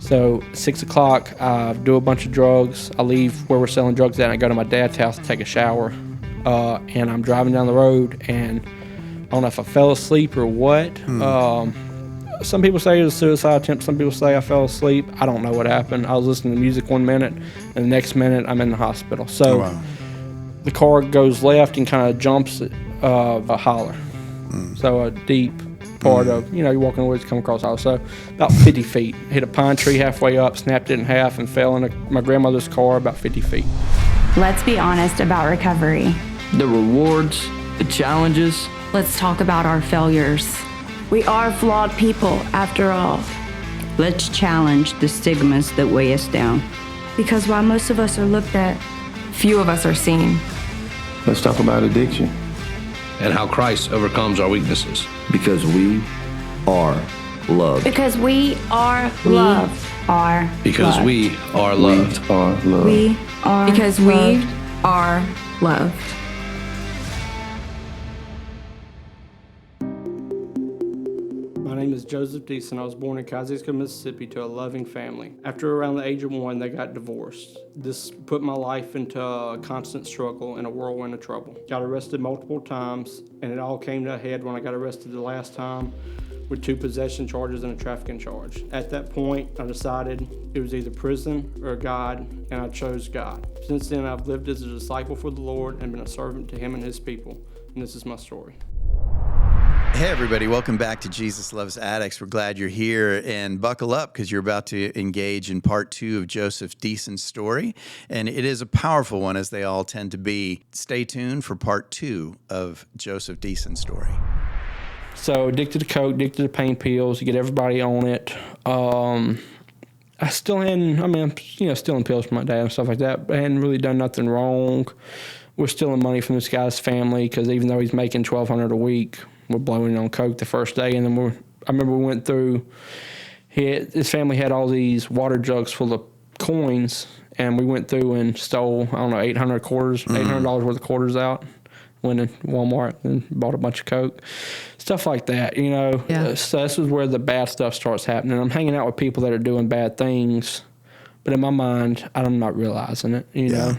So 6 o'clock, I do a bunch of drugs. I leave where we're selling drugs at, and I go to my dad's house to take a shower. And I'm driving down the road, and I don't know if I fell asleep or what. Some people say it was a suicide attempt. Some people say I fell asleep. I don't know what happened. I was listening to music one minute, and the next minute I'm in the hospital. So the car goes left and kind of jumps a holler. So a deep part of, you're walking in the woods, come across a holler. So about 50 feet. Hit a pine tree halfway up, snapped it in half, and fell in my grandmother's car about 50 feet. Let's be honest about recovery. The rewards, the challenges. Let's talk about our failures. We are flawed people, after all. Let's challenge the stigmas that weigh us down. Because while most of us are looked at, few of us are seen. Let's talk about addiction. And how Christ overcomes our weaknesses. Because we are loved. Because we are loved. Because we are loved. We are loved. We are because loved. we are loved. My name is Joseph Deason. I was born in Kosciuszko, Mississippi to a loving family. After around the age of 1, they got divorced. This put my life into a constant struggle and a whirlwind of trouble. Got arrested multiple times, and it all came to a head when I got arrested the last time with 2 possession charges and a trafficking charge. At that point, I decided it was either prison or God, and I chose God. Since then, I've lived as a disciple for the Lord and been a servant to Him and His people, and this is my story. Hey everybody, welcome back to Jesus Loves Addicts. We're glad you're here, and buckle up because you're about to engage in part 2 of Joseph Deason's story, and it is a powerful one, as they all tend to be. Stay tuned for part 2 of Joseph Deason's story. So addicted to coke, addicted to pain pills, you get everybody on it. I still hadn't, I'm stealing pills from my dad and stuff like that, but I hadn't really done nothing wrong. We're stealing money from this guy's family because even though he's making $1,200 a week, we're blowing it on coke the first day. And then I remember we went through, his family had all these water jugs full of coins, and we went through and stole, $800 worth of quarters out. Went in Walmart and bought a bunch of coke, stuff like that, Yeah. So this is where the bad stuff starts happening. I'm hanging out with people that are doing bad things, but in my mind, I'm not realizing it, know.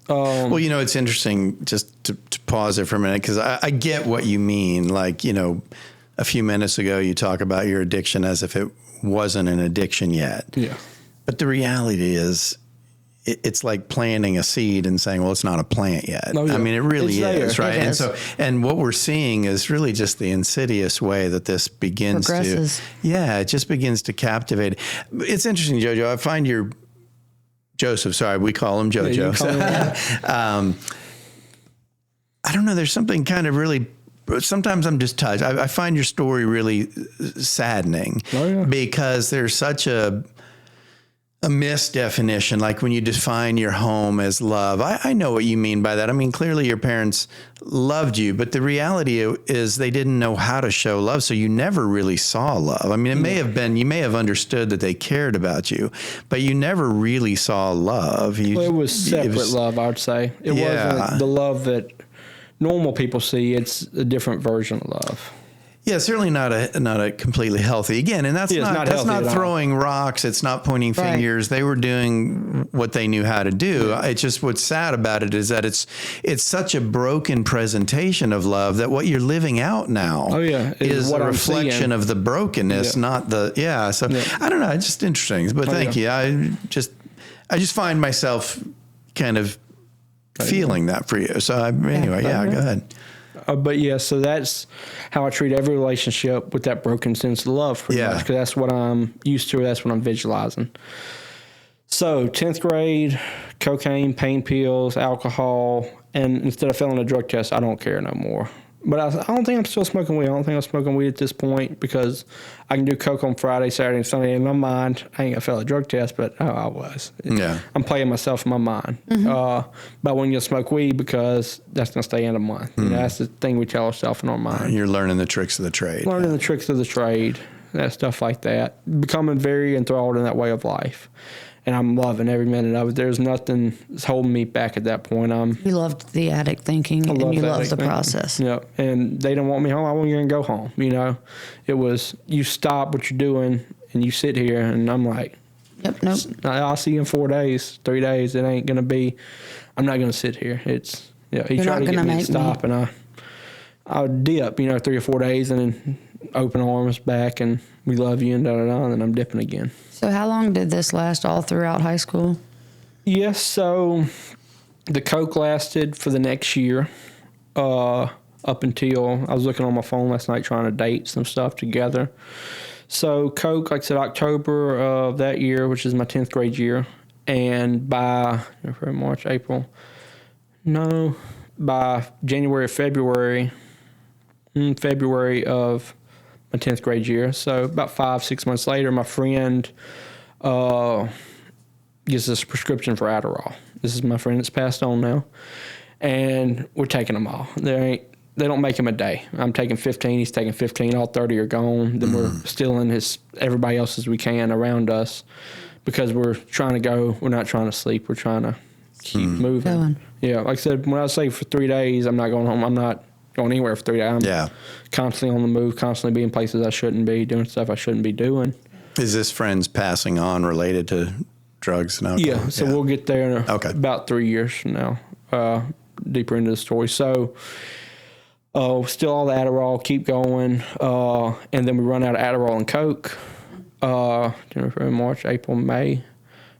Well, it's interesting just to pause there for a minute, because I get what you mean. Like, a few minutes ago, you talk about your addiction as if it wasn't an addiction yet. Yeah. But the reality is, it's like planting a seed and saying, well, it's not a plant yet. Oh, yeah. I mean, it really is, right? It is. And what we're seeing is really just the insidious way that this begins Progresses. it just begins to captivate. It's interesting, Jojo. I find Joseph, sorry, we call him Jojo. Yeah, you call him I don't know, there's something kind of really, sometimes I'm just touched. I find your story really saddening because there's such a misdefinition, like when you define your home as love. I know what you mean by that. I mean, clearly your parents loved you, but the reality is they didn't know how to show love, so you never really saw love. I mean, it may have been, you may have understood that they cared about you, but you never really saw love. It was separate love, I would say. It wasn't the love that normal people see. It's a different version of love. Yeah, certainly not a completely healthy. Again, and that's not throwing rocks. It's not pointing fingers. They were doing what they knew how to do. Yeah. It's just what's sad about it is that it's such a broken presentation of love that what you're living out now is a reflection of the brokenness, not the So I don't know. It's just interesting. But thank you. I just find myself kind of feeling that for you. So anyway, go ahead. So that's how I treat every relationship, with that broken sense of love, pretty much, because that's what I'm used to. That's what I'm visualizing. So 10th grade, cocaine, pain pills, alcohol, and instead of failing a drug test, I don't care no more. But I don't think I'm still smoking weed. I don't think I'm smoking weed at this point, because I can do coke on Friday, Saturday, and Sunday. In my mind, I ain't gonna fail a drug test, but I was. I'm playing myself in my mind. But when you smoke weed, because that's gonna stay in a month. That's the thing we tell ourselves in our mind. You're learning the tricks of the trade. Learning the tricks of the trade, that stuff like that. Becoming very enthralled in that way of life. And I'm loving every minute of it. There's nothing that's holding me back at that point. You loved the addict thinking, and you loved the process. Yeah, and they don't want me home. I want you to go home. It was, you stop what you're doing and you sit here, and I'm like, Yep, nope. I'll see you in 4 days, 3 days. It ain't going to be, I'm not going to sit here. It's, he tried to get me to stop, and I'll dip, 3 or 4 days, and then open arms back, and we love you, and da-da-da, and then I'm dipping again. So how long did this last all throughout high school? Yes, so the coke lasted for the next year, up until I was looking on my phone last night trying to date some stuff together. So coke, like I said, October of that year, which is my 10th grade year, and by by January or February of my 10th grade year, so about 5-6 months later, my friend gives us a prescription for Adderall. This is my friend that's passed on now, and we're taking them all. They don't make him a day. I'm taking 15. He's taking 15. All 30 are gone. Then we're stealing everybody else's we can around us because we're trying to go. We're not trying to sleep. We're trying to keep moving. Going. Yeah, like I said, when I say for 3 days, I'm not going home. I'm not going anywhere for 3 days. I'm constantly on the move, constantly being places I shouldn't be, doing stuff I shouldn't be doing. Is this friend's passing on related to drugs and alcohol? Yeah, so we'll get there in about 3 years from now, deeper into the story. So still all the Adderall, keep going, and then we run out of Adderall and Coke. March, April, May,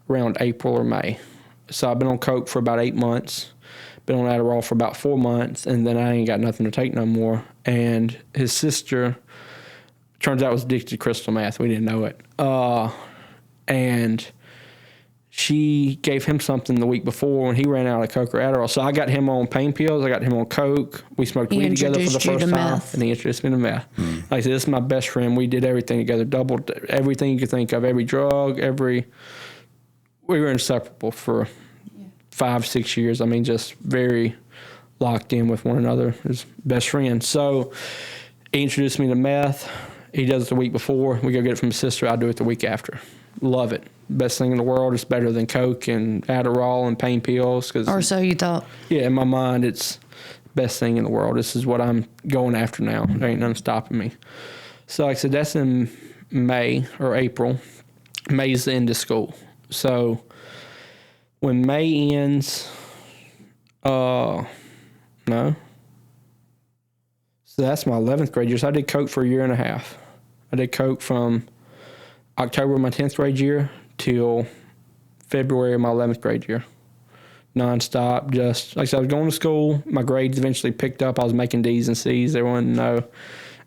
around April or May. So I've been on Coke for about 8 months, been on Adderall for about 4 months, and then I ain't got nothing to take no more. And his sister, turns out, was addicted to crystal meth. We didn't know it. And she gave him something the week before when he ran out of Coke or Adderall. So I got him on pain pills. I got him on Coke. We smoked weed together for the first time. Meth. And he introduced me to meth. Like I said, this is my best friend. We did everything together, doubled everything you could think of, every drug, we were inseparable for 5-6 years. I mean, just very locked in with one another. His best friend. So he introduced me to meth. He does it the week before. We go get it from his sister. I do it the week after. Love it. Best thing in the world. It's better than Coke and Adderall and pain pills. Or so you thought. Yeah, in my mind, it's best thing in the world. This is what I'm going after now. There ain't nothing stopping me. So like I said, that's in May or April. May's the end of school. So when May ends, no. So that's my 11th grade year. So I did Coke for a year and a half. I did Coke from October of my 10th grade year till February of my 11th grade year. Nonstop, just like I said, I was going to school. My grades eventually picked up. I was making D's and C's. There wasn't no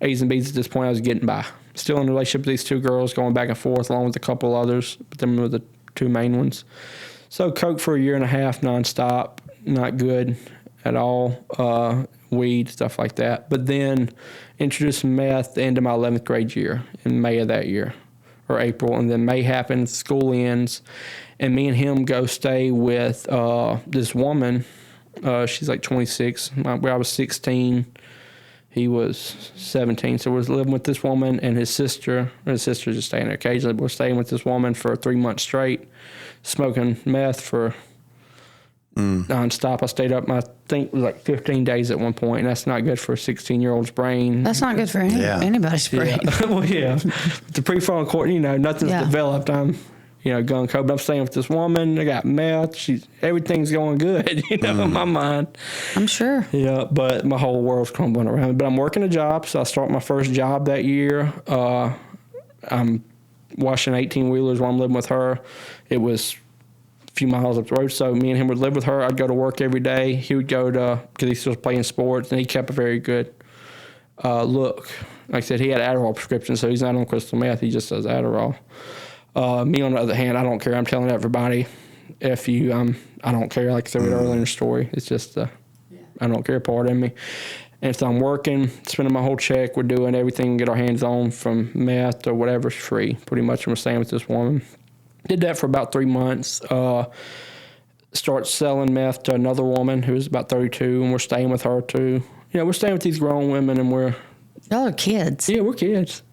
A's and B's at this point. I was getting by. Still in a relationship with these 2 girls, going back and forth, along with a couple others, but them were the 2 main ones. So Coke for a year and a half, nonstop, not good at all. Weed, stuff like that. But then introduced meth the end of my 11th grade year, in May of that year, or April. And then May happens, school ends, and me and him go stay with this woman. She's like 26. I was 16. He was 17. So we're living with this woman and his sister. His sister's just staying there occasionally. But we're staying with this woman for 3 months straight, smoking meth for nonstop. I stayed up, I think it was like 15 days at one point, and that's not good for a 16-year-old's brain. That's not good for anybody's brain. Yeah. Well, yeah. The prefrontal cortex, nothing's developed. I'm, gung-ho, but I'm staying with this woman. I got meth. Everything's going good, in my mind. I'm sure. Yeah, but my whole world's crumbling around me. But I'm working a job, so I start my first job that year. I'm washing 18-wheelers while I'm living with her. It was few miles up the road, so me and him would live with her. I'd go to work every day. He would go because he still was playing sports, and he kept a very good look. Like I said, he had Adderall prescription, so he's not on crystal meth. He just does Adderall. Me, on the other hand, I don't care. I'm telling everybody, F you, I don't care. Like I said earlier in the story, it's just I don't care part in me. And so I'm working, spending my whole check. We're doing everything, get our hands on, from meth or whatever's free. Pretty much, we're staying with this woman. Did that for about 3 months. Start selling meth to another woman who was about 32, and we're staying with her too. We're staying with these grown women, and y'all are kids. Yeah, we're kids.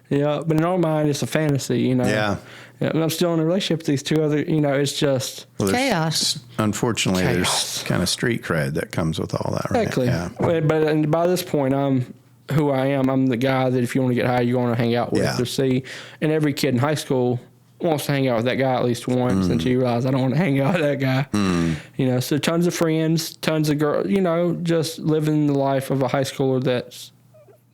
Yeah, but in our mind, it's a fantasy. Yeah. And I'm still in a relationship with these 2 other. It's just chaos. Unfortunately, there's kind of street cred that comes with all that, right? Exactly. Yeah. But by this point, I'm who I am. I'm the guy that if you want to get high, you're going to hang out with or see. And every kid in high school wants to hang out with that guy at least once until you realize I don't want to hang out with that guy. You know, so tons of friends, tons of girls, you know, just living the life of a high schooler that's,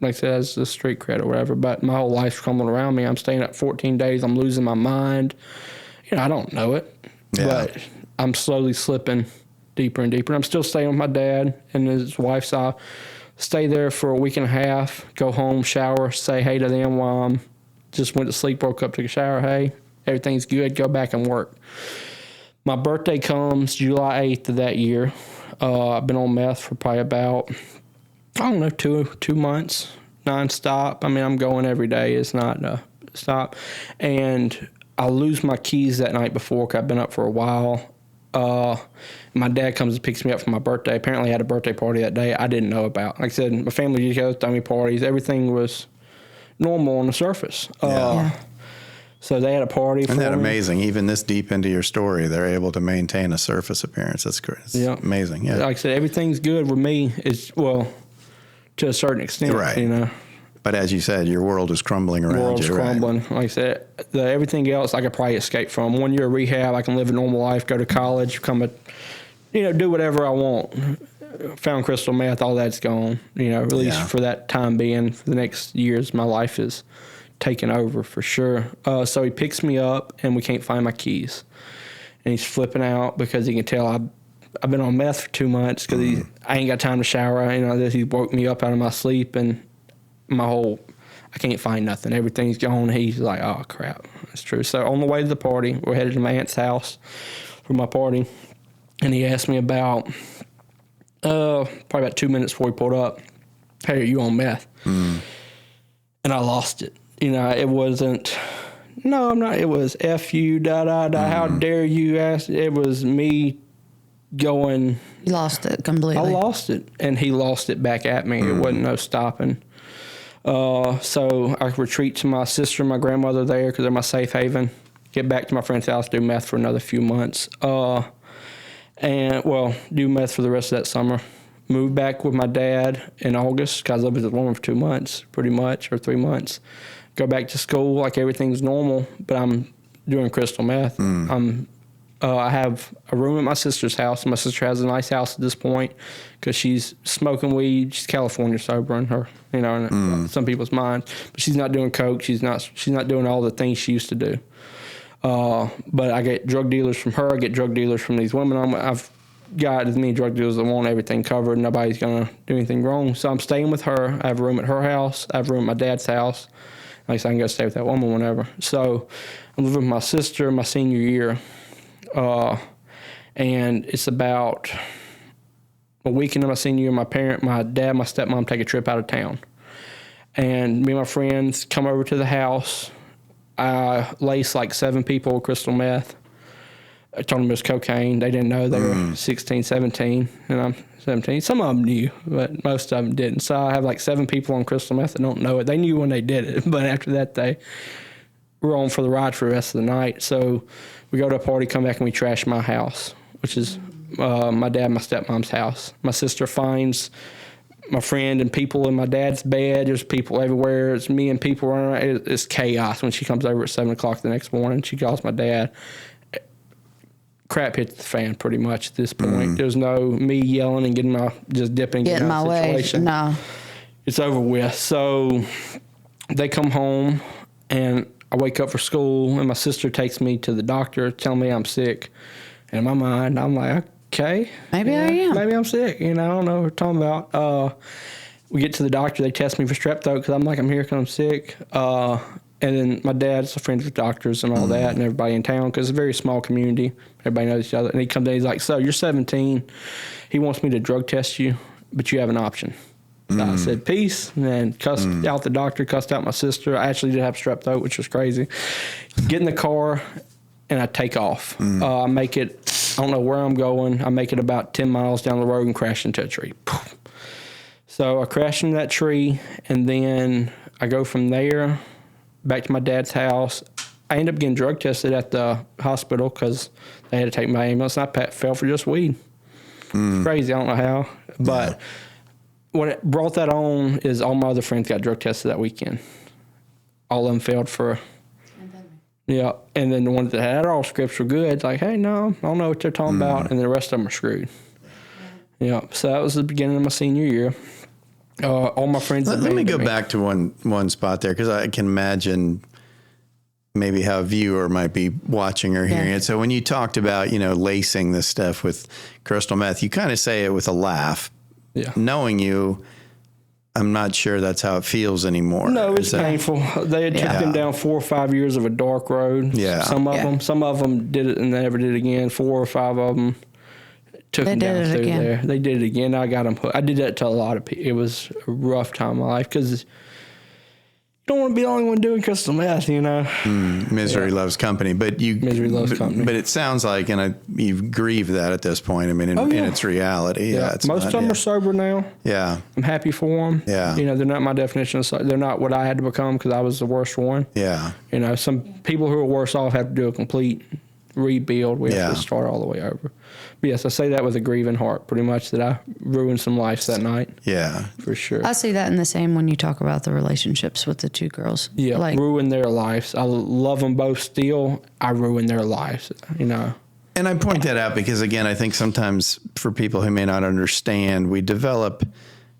like I said, has the street cred or whatever, but my whole life's crumbling around me. I'm staying up 14 days. I'm losing my mind. You know, I don't know it, but I'm slowly slipping deeper and deeper. I'm still staying with my dad and his wife, so I stay there for a week and a half, go home, shower, say hey to them while I'm just went to sleep, woke up, took a shower, hey, everything's good, go back and work. My birthday comes July 8th of that year. I've been on meth for probably about, I don't know, two months, nonstop. I mean, I'm going every day. It's not stop. And I lose my keys that night before because I've been up for a while. My dad comes and picks me up for my birthday. Apparently I had a birthday party that day I didn't know about. Like I said, my family just goes to me parties. Everything was normal on the surface. So they had a party for me. Isn't that amazing? Even this deep into your story, they're able to maintain a surface appearance. That's great. It's amazing. Yeah. Like I said, everything's good with me. It's, well, to a certain extent, right. You know. But as you said, your world is crumbling around you. World's crumbling. Right. Like I said, everything else I could probably escape from. 1 year of rehab, I can live a normal life, go to college, become a, you know, do whatever I want. Found crystal meth, all that's gone. You know, at least for that time being. For the next years, my life is taken over for sure. So he picks me up, and we can't find my keys. And he's flipping out because he can tell I've been on meth for 2 months because I ain't got time to shower. You know, he woke me up out of my sleep, and I can't find nothing. Everything's gone. He's like, oh, crap. That's true. So on the way to the party, we're headed to my aunt's house for my party, and he asked me about, probably about 2 minutes before we pulled up, hey, are you on meth? And I lost it. You know, it wasn't, no, I'm not. It was F you, how dare you ask? It was me going. You lost it completely. I lost it, and he lost it back at me. It wasn't no stopping. So I retreat to my sister and my grandmother there because they're my safe haven. Get back to my friend's house, do meth for another few months. And, well, do meth for the rest of that summer. Move back with my dad in August because I lived with the woman for 2 months, pretty much, or 3 months. Go back to school like everything's normal, but I'm doing crystal meth. I have a room at my sister's house. My sister has a nice house at this point because she's smoking weed. She's California sober in her, you know, in some people's minds. But she's not doing coke. She's not doing all the things she used to do. But I get drug dealers from her. I get drug dealers from these women. I've got as many drug dealers that want everything covered. Nobody's going to do anything wrong. So I'm staying with her. I have a room at her house. I have a room at my dad's house. Like I said, I can go stay with that woman whenever. So I'm living with my sister my senior year. And it's about a week into my senior year, my dad, my stepmom take a trip out of town. And me and my friends come over to the house. I lace like 7 people with crystal meth. I told them it was cocaine. They didn't know. They were 16, 17, and I'm 17. Some of them knew, but most of them didn't. So I have like 7 people on crystal meth that don't know it. They knew when they did it, but after that, they were on for the ride for the rest of the night. So we go to a party, come back, and we trash my house, which is my dad and my stepmom's house. My sister finds my friend and people in my dad's bed. There's people everywhere. It's me and people running around. It's chaos when she comes over at 7 o'clock the next morning. She calls my dad. Crap hits the fan pretty much at this point. There's no me yelling and just dipping in my situation. Way. No. It's over with. So they come home, and I wake up for school, and my sister takes me to the doctor, telling me I'm sick. And in my mind, I'm like, okay. Maybe I am. Maybe I'm sick. You know, I don't know what we're talking about. We get to the doctor. They test me for strep throat because I'm like, I'm here because I'm sick. And then my dad's friends with doctors and all that and everybody in town because it's a very small community. Everybody knows each other. And he comes in, he's like, so you're 17. He wants me to drug test you, but you have an option. So I said, peace, and then cussed out the doctor, cussed out my sister. I actually did have strep throat, which was crazy. Get in the car, and I take off. I make it, I don't know where I'm going. I make it about 10 miles down the road and crash into a tree. So I crash into that tree, and then I go from there back to my dad's house. I end up getting drug tested at the hospital because they had to take my ambulance, and I fell for just weed. Crazy, I don't know how. But what it brought that on is all my other friends got drug tested that weekend. All of them failed for Yeah, and then the ones that had all scripts were good. It's like, hey, no, I don't know what they're talking about, and the rest of them are screwed. Yeah, so that was the beginning of my senior year. All my friends. Let me go back to one spot there, because I can imagine maybe how a viewer might be watching or hearing it. So when you talked about, lacing this stuff with crystal meth, you kind of say it with a laugh. Yeah. Knowing you, I'm not sure that's how it feels anymore. No, it's painful. They had took them down 4 or 5 years of a dark road. Yeah. Some of them did it and they never did it again. 4 or 5 of them took them down through there. They did it again. I got them hooked. I did that to a lot of people. It was a rough time in my life because you don't want to be the only one doing crystal meth, Misery loves company, misery loves company. But it sounds like, and you've grieved that at this point. I mean, in its reality. Yeah. Most of them are sober now. Yeah. I'm happy for them. Yeah. They're not my definition of sober. They're not what I had to become because I was the worst one. Yeah. Some people who are worse off have to do a complete rebuild. We have to start all the way over. But yes, I say that with a grieving heart, pretty much, that I ruined some lives that night. Yeah. For sure. I see that in the same when you talk about the relationships with the 2 girls. Yeah, ruined their lives. I love them both still. I ruined their lives, And I point that out because, again, I think sometimes for people who may not understand, we develop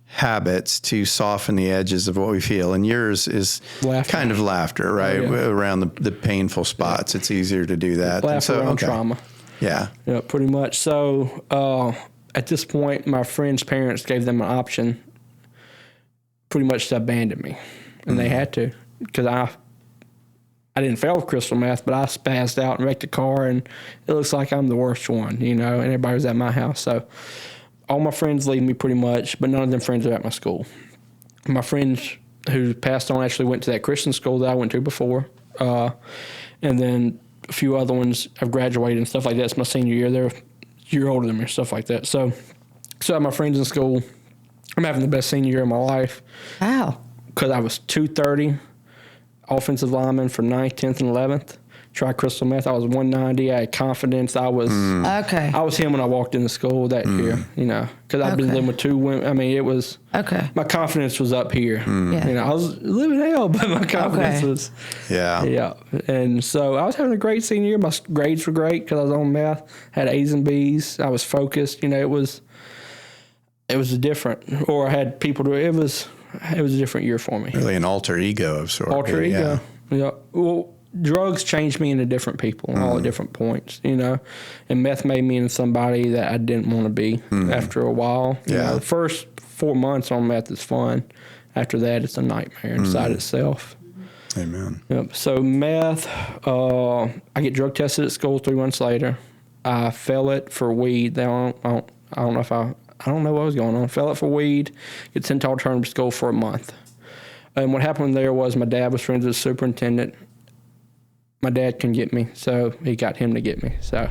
habits to soften the edges of what we feel. And yours is kind of laughter, right? Around the painful spots. It's easier to do that. Laughter around trauma. Yeah. Yeah, pretty much. So at this point, my friend's parents gave them an option pretty much to abandon me. And they had to, because I didn't fail with crystal meth, but I spazzed out and wrecked a car, and it looks like I'm the worst one, and everybody was at my house. So all my friends leave me pretty much, but none of them friends are at my school. My friends who passed on actually went to that Christian school that I went to before. And then a few other ones have graduated and stuff like that. It's my senior year. They're a year older than me, stuff like that. So I have my friends in school. I'm having the best senior year of my life. Wow. Because I was 230, offensive lineman for 9th, 10th, and 11th. Tried crystal meth. I was 190. I had confidence. I was okay. I was him when I walked into school that year, because I'd been living with 2 women. I mean, it was my confidence was up here. I was living hell, but my confidence was yeah. And so I was having a great senior year. My grades were great because I was on meth. Had A's and B's. I was focused. It was a different. Or I had people to. It was a different year for me. Really, an alter ego of sorts. Alter ego. Yeah. Well, drugs changed me into different people, all at different points, and meth made me into somebody that I didn't want to be after a while. The first 4 months on meth is fun. After that, it's a nightmare inside itself. Amen. Yep. So meth, I get drug tested at school 3 months later. I fail it for weed. I don't know what was going on. Fail it for weed. Get sent to alternative school for a month. And what happened there was my dad was friends with the superintendent. My dad couldn't get me, so he got him to get me. So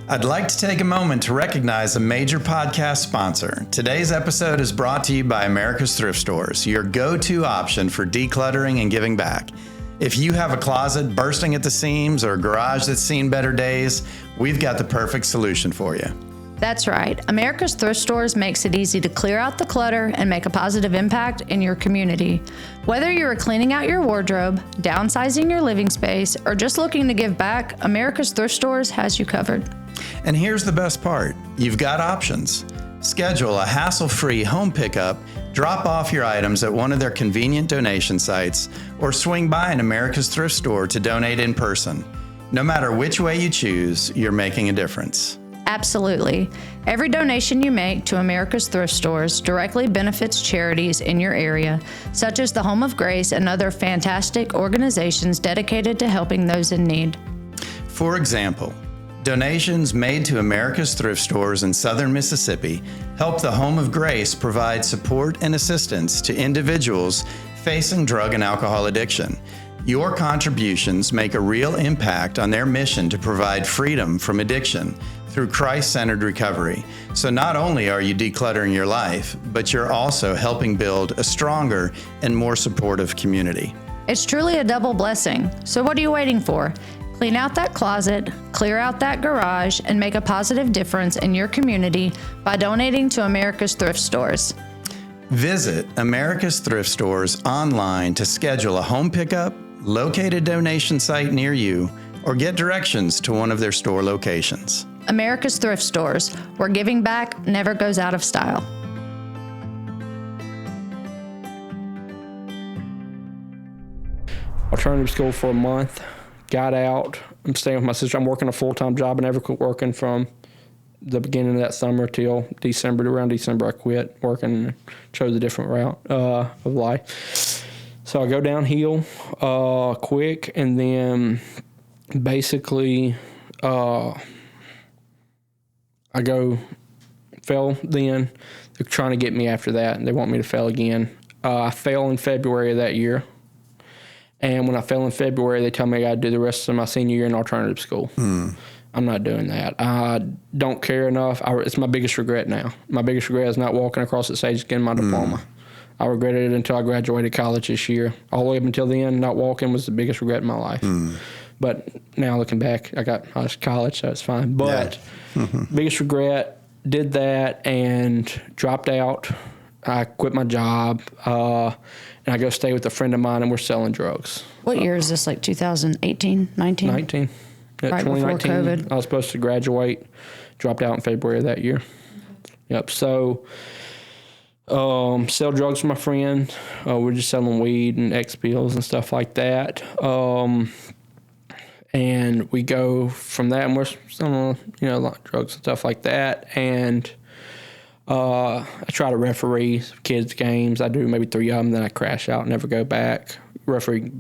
I'd like to take a moment to recognize a major podcast sponsor. Today's episode is brought to you by America's Thrift Stores, your go-to option for decluttering and giving back. If you have a closet bursting at the seams or a garage that's seen better days, we've got the perfect solution for you. That's right. America's Thrift Stores makes it easy to clear out the clutter and make a positive impact in your community. Whether you're cleaning out your wardrobe, downsizing your living space, or just looking to give back, America's Thrift Stores has you covered. And here's the best part. You've got options. Schedule a hassle-free home pickup, drop off your items at one of their convenient donation sites, or swing by an America's Thrift Store to donate in person. No matter which way you choose, you're making a difference. Absolutely. Every donation you make to America's Thrift Stores directly benefits charities in your area, such as the Home of Grace and other fantastic organizations dedicated to helping those in need. For example, donations made to America's Thrift Stores in southern Mississippi help the Home of Grace provide support and assistance to individuals facing drug and alcohol addiction. Your contributions make a real impact on their mission to provide freedom from addiction through Christ-centered recovery. So not only are you decluttering your life, but you're also helping build a stronger and more supportive community. It's truly a double blessing. So what are you waiting for? Clean out that closet, clear out that garage, and make a positive difference in your community by donating to America's Thrift Stores. Visit America's Thrift Stores online to schedule a home pickup, locate a donation site near you, or get directions to one of their store locations. America's Thrift Stores, where giving back never goes out of style. Alternative school for a month, got out. I'm staying with my sister. I'm working a full-time job. I never quit working from the beginning of that summer till December. Around December, I quit working and chose a different route of life. So I go downhill quick, and then basically I fell then. They're trying to get me after that, and they want me to fail again. I fell in February of that year. And when I fell in February, they tell me I got to do the rest of my senior year in alternative school. I'm not doing that. I don't care enough. It's my biggest regret now. My biggest regret is not walking across the stage getting my diploma. I regretted it until I graduated college this year. All the way up until then, not walking was the biggest regret in my life. But now looking back, I got out of college, so it's fine. But biggest regret, did that and dropped out. I quit my job, and I go stay with a friend of mine, and we're selling drugs. What year is this, like 2018, 19? 19. Yeah, right 2019. Before COVID. I was supposed to graduate, dropped out in February of that year. Yep, so sell drugs with my friend. We're just selling weed and X pills and stuff like that. And we go from that, and we're selling, a lot of drugs and stuff like that. And I try to referee kids' games. I do maybe 3 of them, then I crash out and never go back. Referee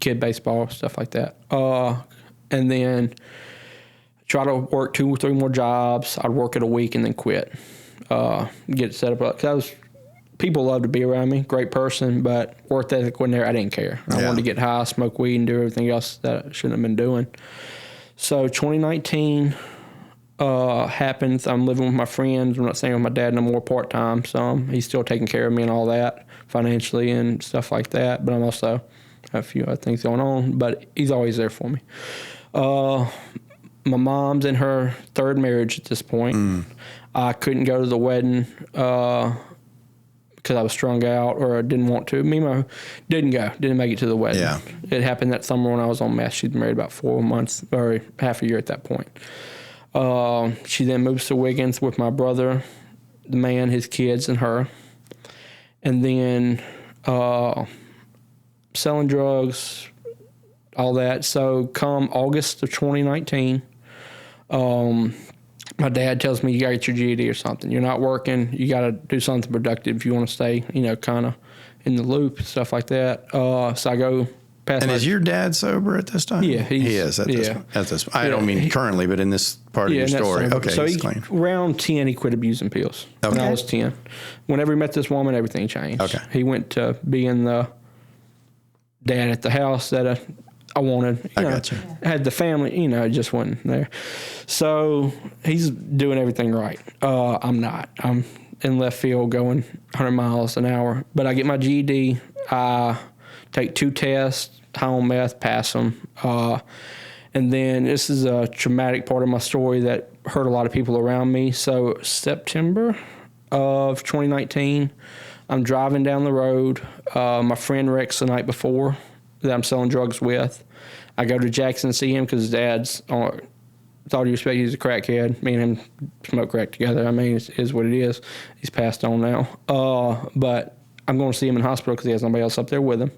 kid baseball, stuff like that. And then try to work 2 or 3 more jobs. I'd work it a week and then quit. Get it set up. Because people love to be around me, great person, but work ethic wasn't there. I didn't care. I wanted to get high, smoke weed, and do everything else that I shouldn't have been doing. So 2019... happens. I'm living with my friends. I'm not staying with my dad no more part-time, so he's still taking care of me and all that financially and stuff like that, but I'm also have a few other things going on, but he's always there for me. My mom's in her 3rd marriage at this point. I couldn't go to the wedding because I was strung out or I didn't want to. Didn't make it to the wedding. Yeah. It happened that summer when I was on meth. She'd been married about 4 months or half a year at that point. She then moves to Wiggins with my brother, the man, his kids, and her. And then selling drugs, all that. So come August of 2019, my dad tells me, you got to get your GED or something. You're not working. You got to do something productive if you want to stay, kind of in the loop and stuff like that. So I go... And is your dad sober at this time? Yeah, he is at this. I don't mean currently, but in this part of your story. Okay, so around 10, he quit abusing pills. When I was 10. Whenever he met this woman, everything changed. Okay, he went to being the dad at the house that I wanted. I got you. Had the family, it just wasn't there. So he's doing everything right. I'm not. I'm in left field going 100 miles an hour. But I get my GED. I take 2 tests, high on meth, pass them. And then this is a traumatic part of my story that hurt a lot of people around me. So September of 2019, I'm driving down the road. My friend wrecks the night before that I'm selling drugs with. I go to Jackson to see him because his dad's, with all due respect, he's a crackhead. Me and him smoke crack together. I mean, it is what it is. He's passed on now. But I'm going to see him in the hospital because he has nobody else up there with him.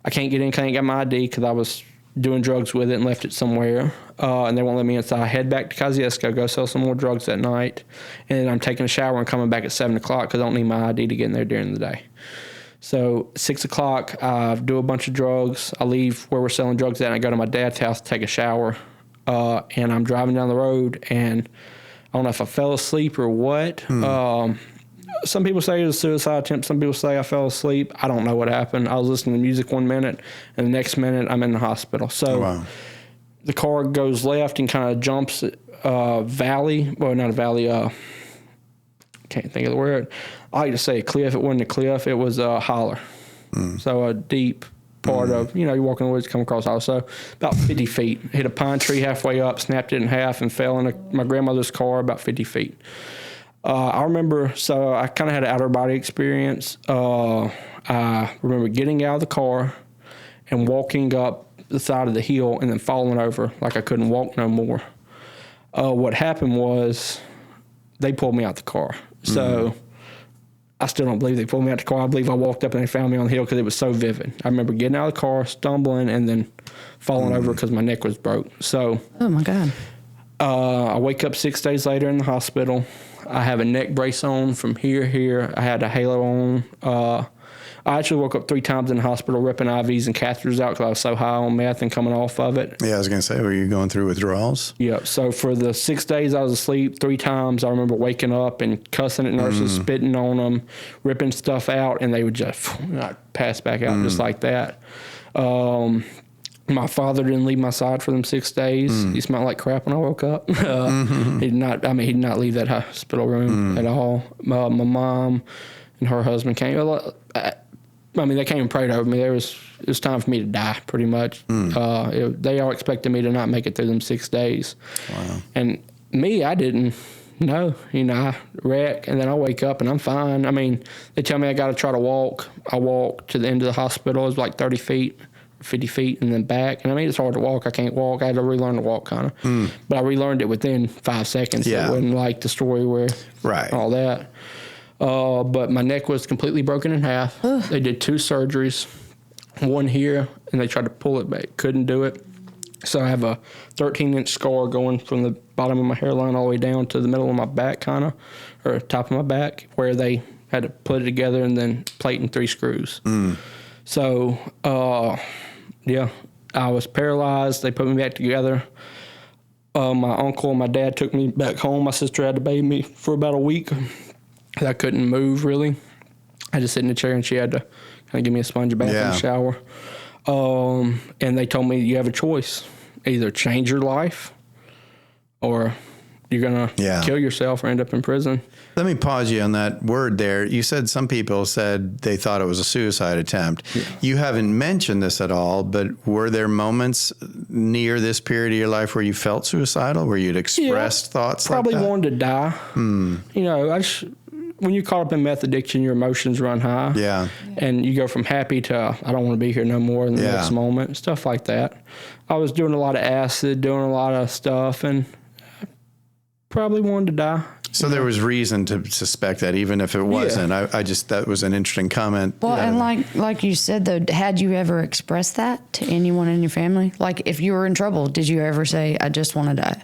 I can't get in, can't get my ID because I was doing drugs with it and left it somewhere. And they won't let me inside. I head back to Kihyet, go sell some more drugs that night. And I'm taking a shower and coming back at 7 o'clock because I don't need my ID to get in there during the day. So 6 o'clock, I do a bunch of drugs. I leave where we're selling drugs at and I go to my dad's house to take a shower. And I'm driving down the road and I don't know if I fell asleep or what. Some people say it was a suicide attempt. Some people say I fell asleep. I don't know what happened. I was listening to music 1 minute, and the next minute I'm in the hospital. So the car goes left and kind of jumps valley. Well, not a valley. Can't think of the word. I like to say a cliff. It wasn't a cliff. It was a holler. So a deep part of, you're walking in the woods, come across a holler. So about 50 feet. Hit a pine tree halfway up, snapped it in half, and fell in my grandmother's car about 50 feet. I remember, so I kind of had an outer body experience. I remember getting out of the car and walking up the side of the hill and then falling over like I couldn't walk no more. What happened was they pulled me out the car. So I still don't believe they pulled me out the car. I believe I walked up and they found me on the hill because it was so vivid. I remember getting out of the car, stumbling, and then falling over because my neck was broke. So, oh my God. I wake up 6 days later in the hospital. I have a neck brace on from here. I had a halo on. I actually woke up 3 times in the hospital ripping IVs and catheters out because I was so high on meth and coming off of it. Yeah, I was going to say, were you going through withdrawals? Yeah. So for the 6 days I was asleep, 3 times I remember waking up and cussing at nurses, spitting on them, ripping stuff out, and they would just pass back out just like that. My father didn't leave my side for them 6 days. He smelled like crap when I woke up. He did not leave that hospital room at all. My mom and her husband came. They came and prayed over me. It was time for me to die, pretty much. They all expected me to not make it through them 6 days. Wow. And me, I didn't know. I wreck, and then I wake up and I'm fine. They tell me I got to try to walk. I walk to the end of the hospital. It was like 30 feet. 50 feet and then back. And it's hard to walk. I can't walk. I had to relearn to walk kind of. But I relearned it within 5 seconds. Yeah. It wasn't like the story where all that. But my neck was completely broken in half. They did 2 surgeries, one here, and they tried to pull it back. Couldn't do it. So I have a 13-inch scar going from the bottom of my hairline all the way down to the middle of my back kind of, or top of my back, where they had to put it together and then plate in 3 screws. So, I was paralyzed. They put me back together. My uncle and my dad took me back home. My sister had to bathe me for about a week. I couldn't move, really. I just sit in the chair, and she had to kind of give me a sponge bath and a shower. And they told me, you have a choice. Either change your life or you're going to kill yourself or end up in prison. Let me pause you on that word there. You said some people said they thought it was a suicide attempt. Yeah. You haven't mentioned this at all, but were there moments near this period of your life where you felt suicidal, where you'd expressed thoughts like that? Probably wanted to die. When you're caught up in meth addiction, your emotions run high. Yeah. And you go from happy to, I don't want to be here no more in the next moment, stuff like that. I was doing a lot of acid, doing a lot of stuff, and probably wanted to die. So there was reason to suspect that, even if it wasn't. I just, that was an interesting comment. Well, and like you said, though, had you ever expressed that to anyone in your family? Like, if you were in trouble, did you ever say, I just want to die?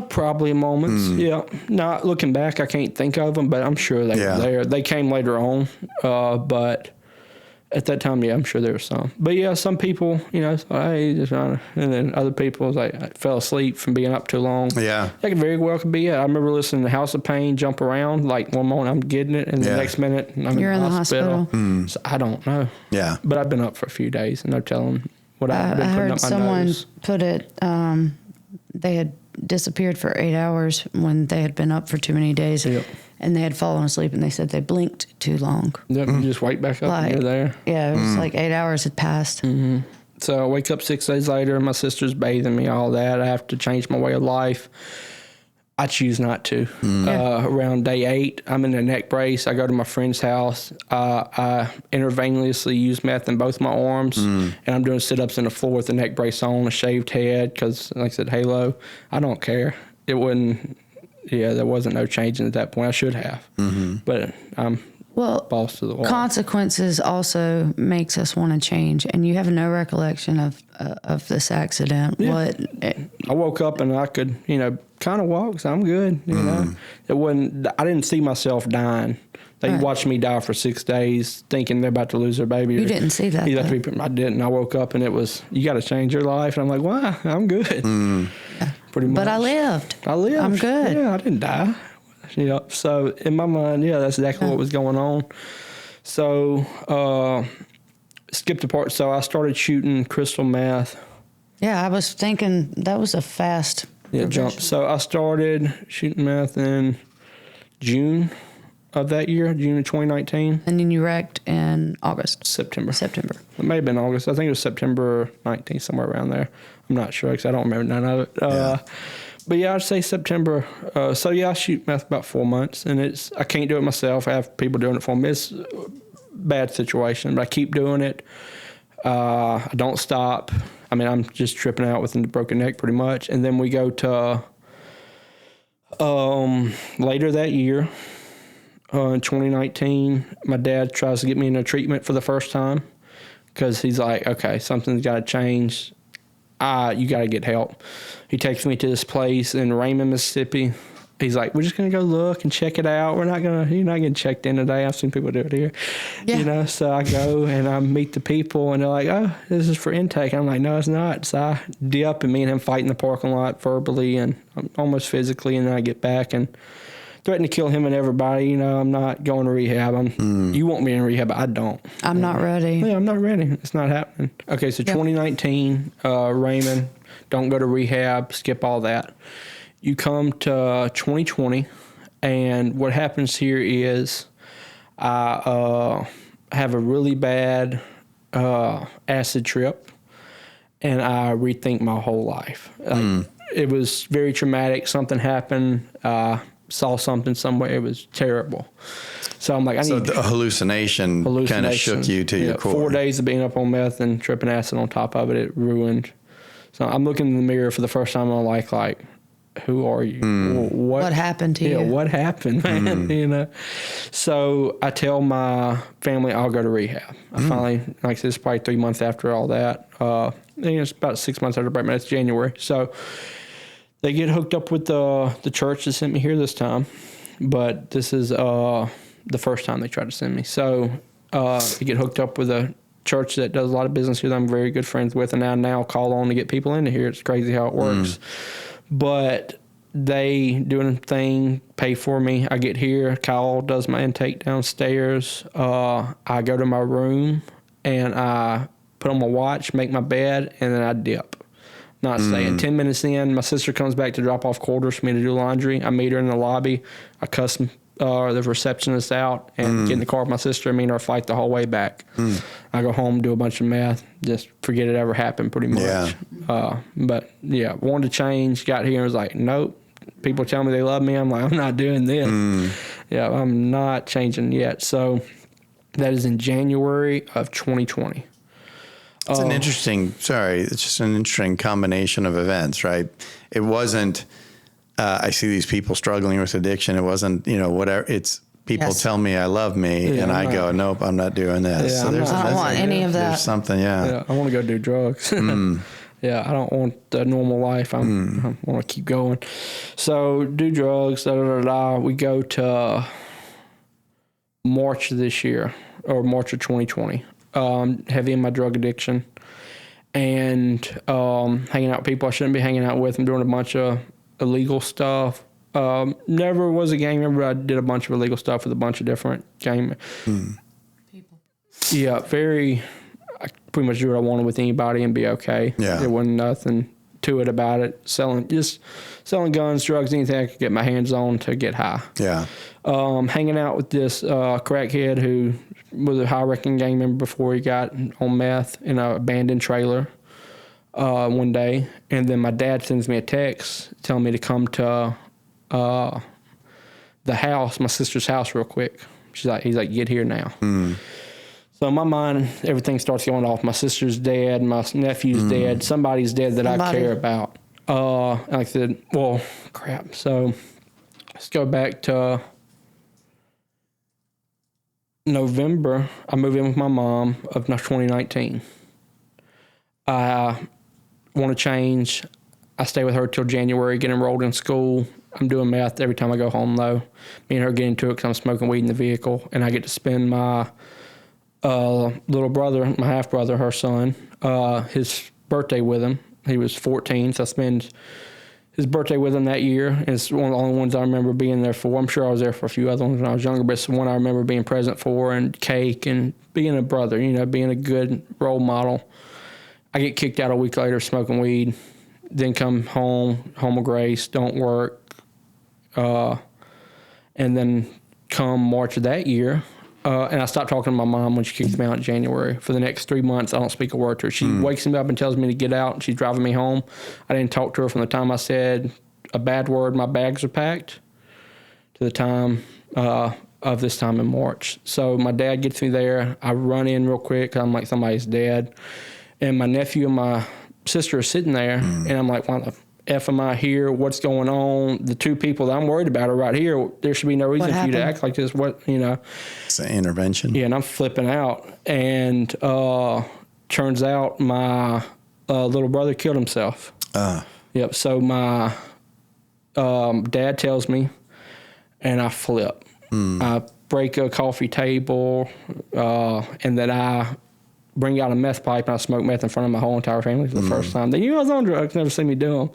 Probably moments, Not looking back, I can't think of them, but I'm sure they were there. They came later on, but at that time, I'm sure there was some. But some people, hey, just trying to, and then other people, I fell asleep from being up too long. Yeah. That could very well be it. I remember listening to House of Pain jump around, like one moment I'm getting it, and the next minute I'm in the hospital. So I don't know. Yeah. But I've been up for a few days, and no telling what I've been putting up my nose. Someone put it, they had disappeared for 8 hours when they had been up for too many days. Yep. And they had fallen asleep, and they said they blinked too long. Yep, you just wake back up and you're there. Yeah, it was like 8 hours had passed. Mm-hmm. So I wake up 6 days later, my sister's bathing me, all that. I have to change my way of life. I choose not to. Around day 8, I'm in a neck brace. I go to my friend's house. I intravenously use meth in both my arms, and I'm doing sit-ups in the floor with the neck brace on, a shaved head, because, like I said, halo. I don't care. It wouldn't... there wasn't no changing at that point. I should have. But I'm balls to the wall. Consequences also makes us want to change, and you have no recollection of this accident. Yeah. I woke up and I could, kind of walk, so I'm good. It wasn't. I didn't see myself dying. They watched me die for 6 days, thinking they're about to lose their baby. You didn't see that. I didn't. I woke up and it was, you got to change your life. And I'm like, why? I'm good. Pretty much. But I lived. I'm good. Yeah, I didn't die. So in my mind, that's exactly what was going on. So skipped the part. So I started shooting crystal meth. Yeah, I was thinking that was a fast jump. So I started shooting meth in June of that year, June of 2019. And then you wrecked in August? September. It may have been August. I think it was September 19th, somewhere around there. I'm not sure because I don't remember none of it. But yeah, I'd say September. So yeah, I shoot meth about 4 months, and I can't do it myself. I have people doing it for me. It's a bad situation, but I keep doing it. I don't stop. I mean, I'm just tripping out with a broken neck pretty much. And then we go to later that year, in 2019, my dad tries to get me into treatment for the first time because he's like, okay, something's got to change. You got to get help. He takes me to this place in Raymond, Mississippi. He's like, we're just going to go look and check it out. You're not getting checked in today. I've seen people do it here. Yeah. So I go and I meet the people and they're like, oh, this is for intake. I'm like, no, it's not. So I dip and me and him fight in the parking lot verbally and almost physically. And then I get back and threaten to kill him and everybody. I'm not going to rehab. You want me in rehab, but I don't. I'm not ready. Yeah, I'm not ready. It's not happening. Okay, so 2019, Raymond, don't go to rehab, skip all that. You come to 2020, and what happens here is I have a really bad acid trip, and I rethink my whole life. It was very traumatic. Something happened. Saw something somewhere. It was terrible. So I'm like, the hallucination kind of shook you to your core. 4 days of being up on meth and tripping acid on top of it, it ruined. So I'm looking in the mirror for the first time in my life, like, who are you? What happened to you? Yeah, what happened, man? So I tell my family I'll go to rehab. I finally, like I said, it's probably 3 months after all that. It's about 6 months after break. It's January. So they get hooked up with the church that sent me here this time, but this is the first time they tried to send me. So they get hooked up with a church that does a lot of business here that I'm very good friends with, and I now call on to get people into here. It's crazy how it works. But they do a thing, pay for me. I get here. Kyle does my intake downstairs. I go to my room, and I put on my watch, make my bed, and then I dip. Not staying. 10 minutes in, my sister comes back to drop off quarters for me to do laundry. I meet her in the lobby. I cuss the receptionist out and get in the car with my sister and me and her fight the whole way back. I go home, do a bunch of meth, just forget it ever happened pretty much. But yeah, wanted to change, got here and was like, nope. People tell me they love me. I'm like, I'm not doing this. Yeah, I'm not changing yet. So that is in January of 2020. It's it's just an interesting combination of events, right? It wasn't, I see these people struggling with addiction. It wasn't, whatever. It's people tell me I love me, and I go, nope, I'm not doing this. Yeah, so I don't want any of that. There's something, I want to go do drugs. Yeah, I don't want the normal life. I want to keep going. So do drugs, We go to March of this year, or March of 2020. Heavy in my drug addiction and hanging out with people I shouldn't be hanging out with. I'm doing a bunch of illegal stuff. Never was a gang member. I did a bunch of illegal stuff with a bunch of different gang people. Yeah, I pretty much do what I wanted with anybody and be okay. Yeah. There wasn't nothing to it about it. Selling guns, drugs, anything I could get my hands on to get high. Yeah. Hanging out with this crackhead who was a high-ranking gang member before he got on meth in an abandoned trailer one day. And then my dad sends me a text telling me to come to the house, my sister's house, real quick. He's like, get here now. So in my mind, everything starts going off. My sister's dead. My nephew's dead. Somebody's dead that I care about. And like I said, well, crap. So let's go back to November. I moved in with my mom of 2019. I want to change. I stay with her till January, get enrolled in school. I'm doing meth every time I go home, though. Me and her get into it because I'm smoking weed in the vehicle, and I get to spend my little brother, my half-brother, her son, his birthday with him. He was 14, so I spend his birthday with him that year. And it's one of the only ones I remember being there for. I'm sure I was there for a few other ones when I was younger, but it's the one I remember being present for, and cake, and being a brother, being a good role model. I get kicked out a week later smoking weed, then come home of grace, don't work, and then come March of that year, and I stopped talking to my mom when she kicked me out in January. For the next 3 months, I don't speak a word to her. She wakes me up and tells me to get out, and she's driving me home. I didn't talk to her from the time I said a bad word, my bags are packed to the time of this time in March. So my dad gets me there. I run in real quick. I'm like, somebody's dead. And my nephew and my sister are sitting there. And I'm like, why the F am I here? What's going on? The two people that I'm worried about are right here. There should be no reason for you to act like this. It's an intervention. Yeah, and I'm flipping out. And turns out my little brother killed himself. Yep. So my dad tells me, and I flip. I break a coffee table, and then I bring out a meth pipe, and I smoke meth in front of my whole entire family for the first time. They knew I was on drugs, never seen me do them.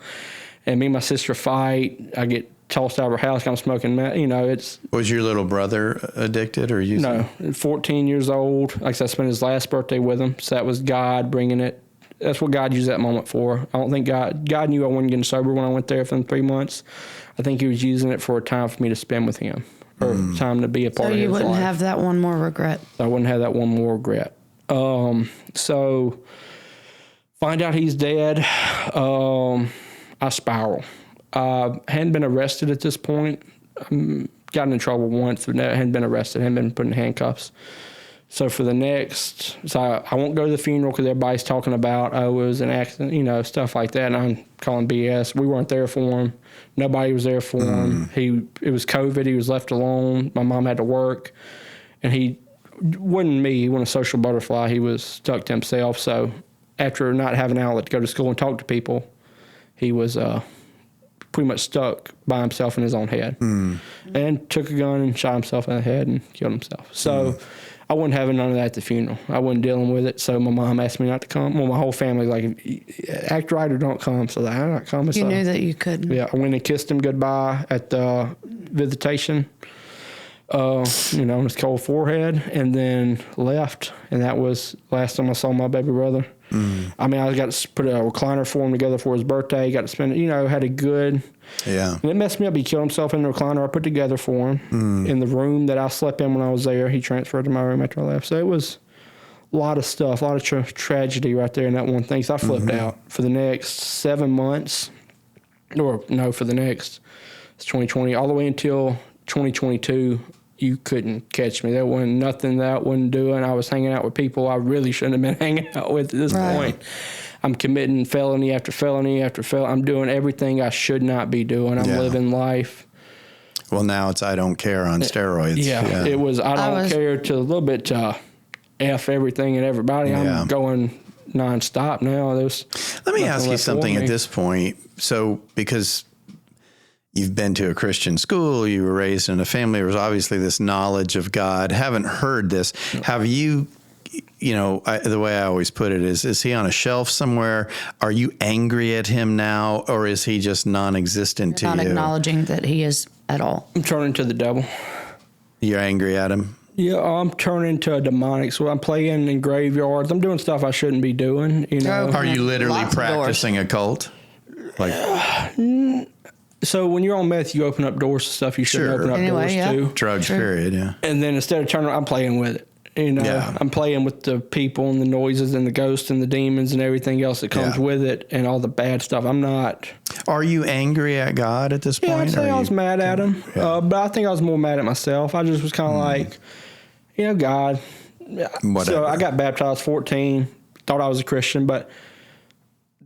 And me and my sister fight. I get tossed out of our house, I'm smoking meth. Was your little brother addicted or using? No, 14 years old. Like I said, I spent his last birthday with him. So that was God bringing it. That's what God used that moment for. I don't think God knew I wasn't getting sober when I went there for them 3 months. I think he was using it for a time for me to spend with him, or time to be a part of his life. So you wouldn't have that one more regret? I wouldn't have that one more regret. So find out he's dead. I spiral. I hadn't been arrested at this point. Gotten in trouble once, but hadn't been arrested. Hadn't been put in handcuffs. So for the next, I won't go to the funeral because everybody's talking about, it was an accident, stuff like that. And I'm calling BS. We weren't there for him. Nobody was there for him. It was COVID. He was left alone. My mom had to work. And he wasn't me. He wasn't a social butterfly. He was stuck to himself. So after not having an outlet to go to school and talk to people, he was pretty much stuck by himself in his own head. And took a gun and shot himself in the head and killed himself. So I wasn't having none of that at the funeral. I wasn't dealing with it. So my mom asked me not to come. Well, my whole family, act right or don't come. So I'm not coming. You knew that you couldn't. Yeah, I went and kissed him goodbye at the visitation, on his cold forehead, and then left. And that was last time I saw my baby brother. I mean, I got to put a recliner for him together for his birthday. Got to spend, had a good. Yeah. And it messed me up. He killed himself in the recliner I put together for him in the room that I slept in when I was there. He transferred to my room after I left. So it was a lot of stuff, a lot of tragedy right there in that one thing. So I flipped out for the next 7 months, for the next, it's 2020, all the way until 2022. You couldn't catch me. There wasn't nothing that I wasn't doing. I was hanging out with people I really shouldn't have been hanging out with at this point. I'm committing felony after felony after felony. I'm doing everything I should not be doing. I'm living life. Well, now it's I don't care on steroids. Yeah. It was I don't care to a little bit to F everything and everybody. I'm going nonstop now. Let me ask you something at this point. So, because you've been to a Christian school, you were raised in a family, there was obviously this knowledge of God. Haven't heard this. Have you, the way I always put it is he on a shelf somewhere? Are you angry at him now, or is he just non-existent to you? Not acknowledging that he is at all. I'm turning to the devil. You're angry at him? Yeah, I'm turning to a demonic. So I'm playing in graveyards. I'm doing stuff I shouldn't be doing. Are you literally practicing occult? So when you're on meth, you open up doors to stuff you shouldn't open up doors to. Drugs, period, yeah. And then instead of turning around, I'm playing with it. I'm playing with the people and the noises and the ghosts and the demons and everything else that comes with it and all the bad stuff. I'm not. Are you angry at God at this point? I'd say I was mad at him. But I think I was more mad at myself. I just was kind of like, God. Whatever. So I got baptized 14, thought I was a Christian, but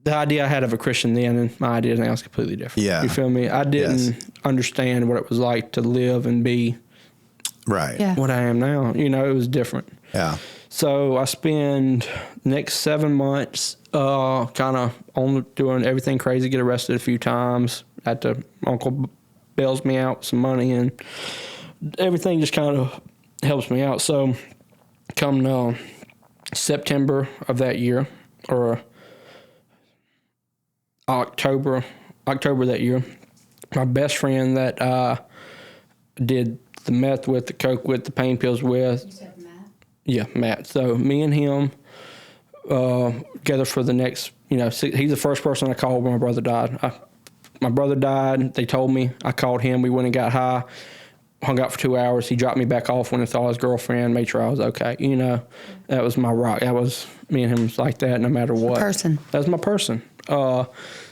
the idea I had of a Christian then and my idea now is completely different. Yeah. You feel me? I didn't understand what it was like to live and be what I am now. It was different. Yeah. So I spend next 7 months kind of on doing everything crazy, get arrested a few times. Uncle bails me out with some money, and everything just kind of helps me out. So come September of that year, or October that year, my best friend that did the meth with, the coke with, the pain pills with. You said Matt? Yeah, Matt. So me and him together for the next, he's the first person I called when my brother died. My brother died. They told me. I called him. We went and got high, hung out for 2 hours. He dropped me back off, went and saw his girlfriend, made sure I was okay. That was my rock. That was me and him was like that no matter what. Person. That was my person.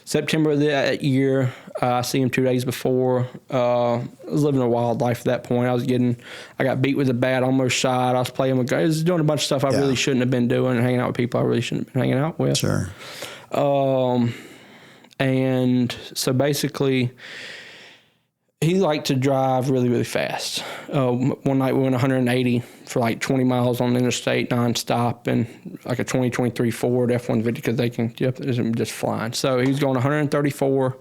September of that year, I see him 2 days before. I was living a wild life at that point. I got beat with a bat, almost shot. I was playing with guys, I was doing a bunch of stuff I really shouldn't have been doing, and hanging out with people I really shouldn't have been hanging out with. Sure. And so basically, he liked to drive really, really fast. One night we went 180 for like 20 miles on the interstate nonstop, and like a 2023 Ford F-150, because they can just flying. So he was going 134.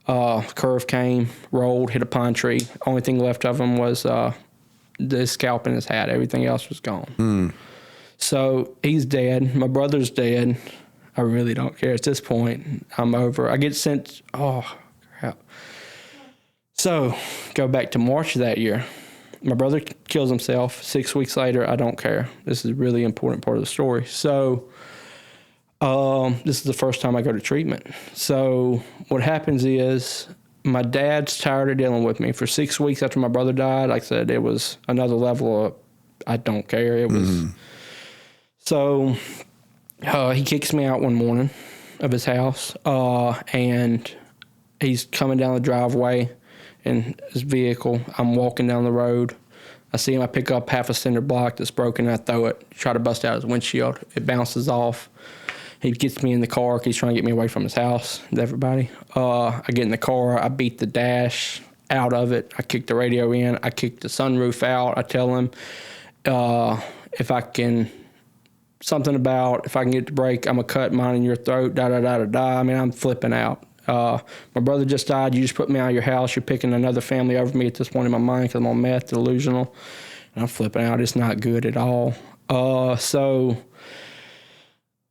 Curve came, rolled, hit a pine tree. Only thing left of him was the scalp in his hat. Everything else was gone. So he's dead. My brother's dead. I really don't care at this point. I'm over. I get sent. Oh, crap. So, go back to March of that year. My brother kills himself. 6 weeks later, I don't care. This is a really important part of the story. So, this is the first time I go to treatment. So, what happens is my dad's tired of dealing with me. For 6 weeks after my brother died, like I said, it was another level of I don't care. It was. So, he kicks me out one morning of his house, and he's coming down the driveway in his vehicle. I'm walking down the road. I see him. I pick up half a cinder block that's broken, and I throw it, try to bust out his windshield. It bounces off. He gets me in the car because he's trying to get me away from his house with everybody. I get in the car. I beat the dash out of it. I kick the radio in. I kick the sunroof out. I tell him if I can... something about if I can get the brake, I'm going to cut mine in your throat, da-da-da-da-da. I mean, I'm flipping out. My brother just died. You just put me out of your house. You're picking another family over me at this point in my mind because I'm on meth, delusional. And I'm flipping out. It's not good at all. So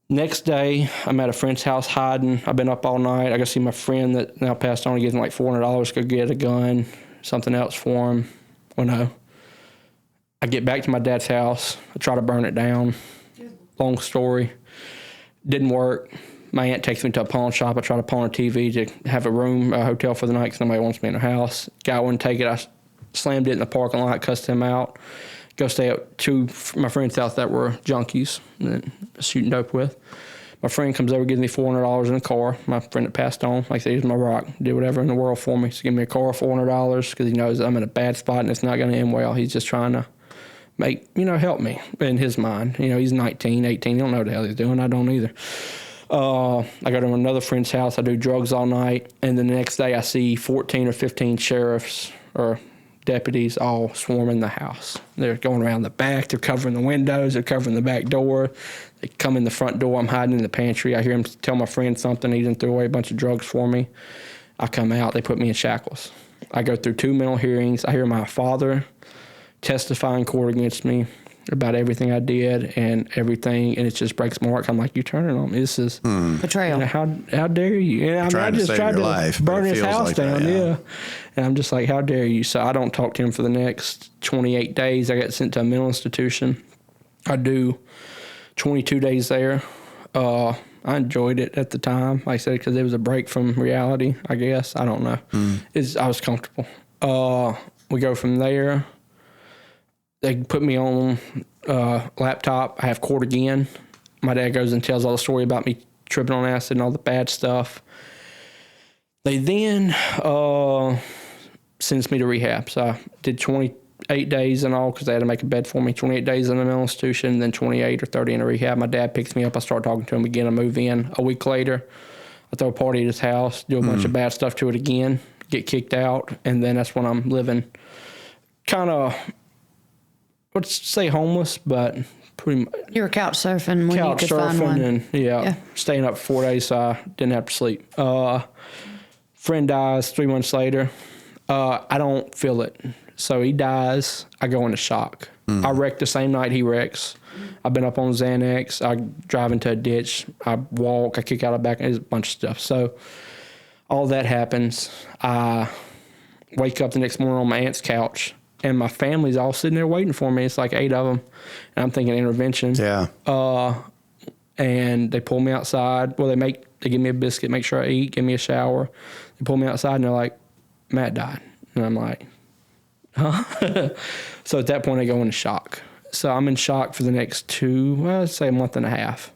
next day, I'm at a friend's house hiding. I've been up all night. I go see my friend that now passed on. He gives me like $400 to go get a gun, something else for him. Well, no. I get back to my dad's house. I try to burn it down. Long story. Didn't work. My aunt takes me to a pawn shop. I try to pawn a TV to have a hotel for the night because nobody wants me in the house. Guy wouldn't take it. I slammed it in the parking lot, cussed him out. Go stay at two my friends' house that were junkies and shooting dope with. My friend comes over, gives me $400 in a car. My friend that passed on, like I said, he's my rock. Did whatever in the world for me. So give me a car, $400, because he knows I'm in a bad spot and it's not going to end well. He's just trying to help me in his mind. He's 19, 18. He don't know what the hell he's doing. I don't either. I go to another friend's house. I do drugs all night. And then the next day I see 14 or 15 sheriffs or deputies all swarming the house. They're going around the back. They're covering the windows. They're covering the back door. They come in the front door. I'm hiding in the pantry. I hear him tell my friend something. He didn't throw away a bunch of drugs for me. I come out. They put me in shackles. I go through 2 mental hearings. I hear my father testify in court against me about everything I did and everything, and it just breaks my heart. I'm like, you're turning on me. This is betrayal. How dare you? I just tried to burn his house down. Yeah. And I'm just like, how dare you? So I don't talk to him for the next 28 days. I got sent to a mental institution. I do 22 days there. I enjoyed it at the time, like I said, because it was a break from reality, I guess. I don't know. I was comfortable. We go from there. They put me on laptop. I have court again. My dad goes and tells all the story about me tripping on acid and all the bad stuff. They then sends me to rehab. So I did 28 days in all because they had to make a bed for me. 28 days in a mental institution, then 28 or 30 in a rehab. My dad picks me up. I start talking to him again. I move in. A week later, I throw a party at his house, do a bunch of bad stuff to it again, get kicked out, and then that's when I'm living kind of... let's say homeless, but pretty much. You were couch surfing when you could find one. And staying up for 4 days so I didn't have to sleep. Friend dies 3 months later. I don't feel it. So he dies. I go into shock. I wreck the same night he wrecks. I've been up on Xanax. I drive into a ditch. I walk. I kick out of back. There's a bunch of stuff. So all that happens. I wake up the next morning on my aunt's couch. And my family's all sitting there waiting for me. It's like 8 of them. And I'm thinking intervention. Yeah. And they pull me outside. Well, they give me a biscuit, make sure I eat, give me a shower. They pull me outside and they're like, Matt died. And I'm like, huh? So at that point I go into shock. So I'm in shock for the next let's say a month and a half.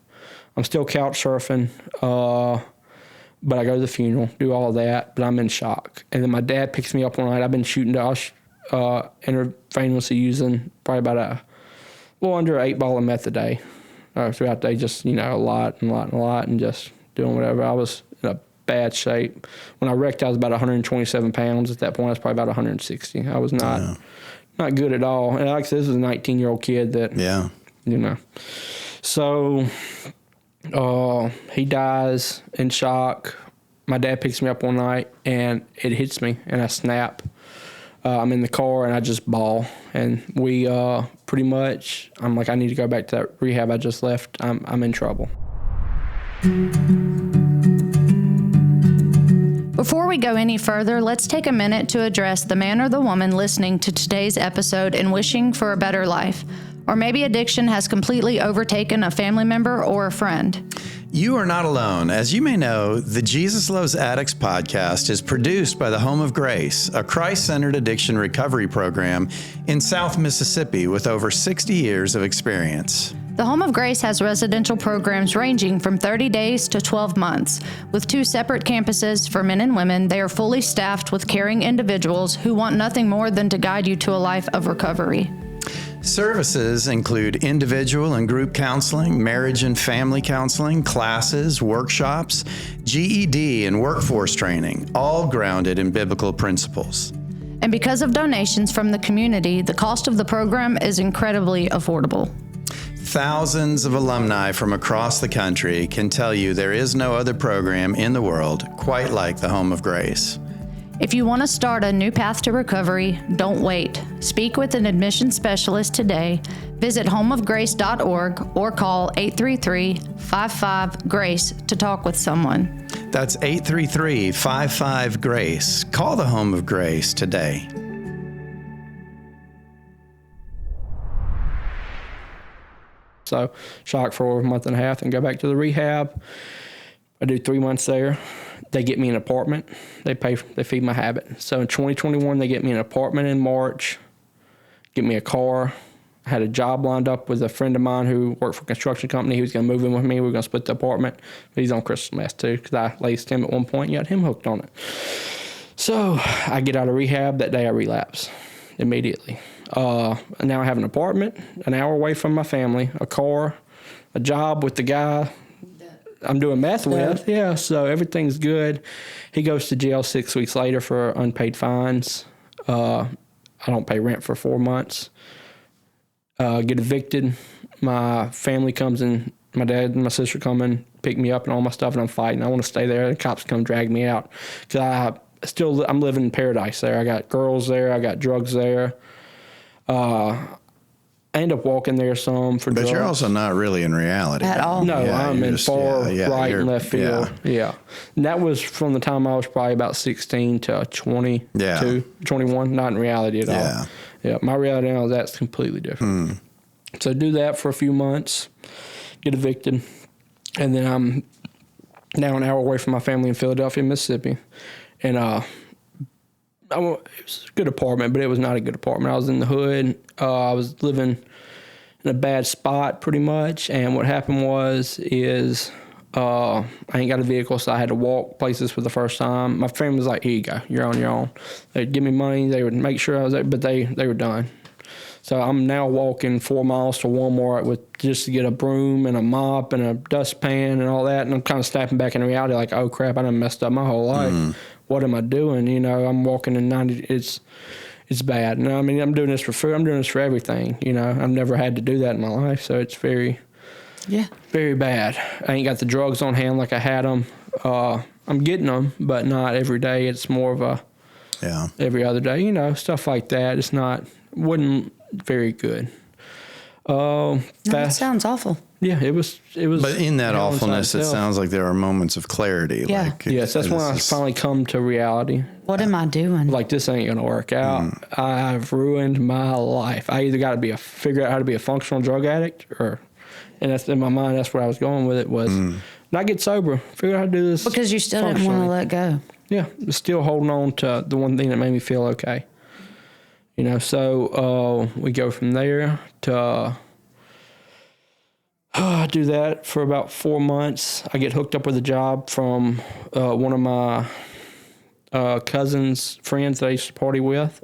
I'm still couch surfing. But I go to the funeral, do all that, but I'm in shock. And then my dad picks me up one night. I've been shooting intravenously using probably about a little under 8 ball of meth a day throughout the day, just, a lot and just doing whatever. I was in a bad shape. When I wrecked, I was about 127 pounds. At that point, I was probably about 160. I was not good at all. And like I said, this was a 19-year-old kid that, So he dies in shock. My dad picks me up one night, and it hits me, and I snap. I'm in the car, and I just bawl. And we pretty much, I'm like, I need to go back to that rehab I just left. I'm in trouble. Before we go any further, let's take a minute to address the man or the woman listening to today's episode and wishing for a better life. Or maybe addiction has completely overtaken a family member or a friend. You are not alone. As you may know, the Jesus Loves Addicts podcast is produced by the Home of Grace, a Christ-centered addiction recovery program in South Mississippi with over 60 years of experience. The Home of Grace has residential programs ranging from 30 days to 12 months. With 2 separate campuses for men and women, they are fully staffed with caring individuals who want nothing more than to guide you to a life of recovery. Services include individual and group counseling, marriage and family counseling, classes, workshops, GED, and workforce training, all grounded in biblical principles. And because of donations from the community, the cost of the program is incredibly affordable. Thousands of alumni from across the country can tell you there is no other program in the world quite like the Home of Grace. If you want to start a new path to recovery, don't wait. Speak with an admission specialist today. Visit homeofgrace.org or call 833-55-GRACE to talk with someone. That's 833-55-GRACE. Call the Home of Grace today. So, shock for a month and a half and go back to the rehab. I do 3 months there. They get me an apartment. They feed my habit. So in 2021, they get me an apartment in March, get me a car. I had a job lined up with a friend of mine who worked for a construction company. He was going to move in with me. We were going to split the apartment. But he's on crystal meth too, because I laced him at one point and got him hooked on it. So I get out of rehab. That day I relapse immediately. Now I have an apartment an hour away from my family, a car, a job with the guy I'm doing meth with. Yeah, so everything's good. He goes to jail 6 weeks later for unpaid fines. I don't pay rent for 4 months. Get evicted. My family comes in. My dad and my sister come and pick me up and all my stuff, and I'm fighting. I want to stay there. The cops come drag me out because I'm living in paradise there. I got girls there. I got drugs there. I end up walking there some for drugs. But you're also not really in reality. At all. No, I'm in far right and left field. Yeah. And that was from the time I was probably about 16 to 22, 21, not in reality at all. Yeah. My reality now is that's completely different. So do that for a few months, get evicted, and then I'm now an hour away from my family in Philadelphia, Mississippi. And it was a good apartment, but it was not a good apartment. I was in the hood. I was living in a bad spot pretty much. And what happened is I ain't got a vehicle, so I had to walk places for the first time. My friend was like, here you go, you're on your own. They'd give me money. They would make sure I was there, but they were done. So I'm now walking 4 miles to Walmart just to get a broom and a mop and a dustpan and all that. And I'm kind of snapping back into reality like, oh, crap, I done messed up my whole life. What am I doing? You know, I'm walking in 90. It's bad. And I mean, I'm doing this for food. I'm doing this for everything. You know, I've never had to do that in my life. So it's very bad. I ain't got the drugs on hand like I had them. I'm getting them, but not every day. It's more of a every other day, you know, stuff like that. Wasn't very good. That sounds awful. Yeah, it was. But in that awfulness, it sounds like there are moments of clarity. Yeah. Like, yes, that's when I finally come to reality. What am I doing? Like, this ain't going to work out. I've ruined my life. I either got to figure out how to be a functional drug addict, and that's in my mind, that's where I was going with it, was not get sober, figure out how to do this. Because you still didn't want to let go. Yeah, still holding on to the one thing that made me feel okay. You know, so we go from there to do that for about 4 months. I get hooked up with a job from one of my cousin's friends that I used to party with.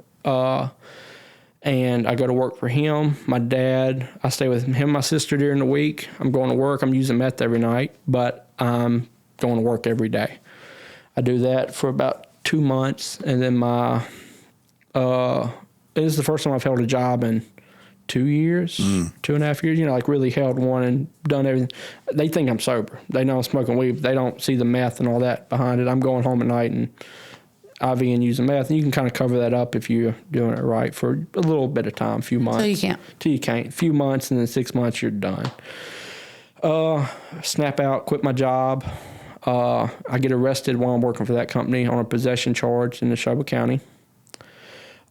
And I go to work for him. My dad, I stay with him and my sister during the week. I'm going to work. I'm using meth every night, but I'm going to work every day. I do that for about 2 months. And then it is the first time I've held a job in 2 years, 2.5 years, like really held one and done everything. They think I'm sober. They know I'm smoking weed. They don't see the meth and all that behind it. I'm going home at night and IV and using meth. And you can kind of cover that up if you're doing it right for a little bit of time, a few months. Till you can't. A few months, and then 6 months, you're done. Snap out, quit my job. I get arrested while I'm working for that company on a possession charge in Neshoba County.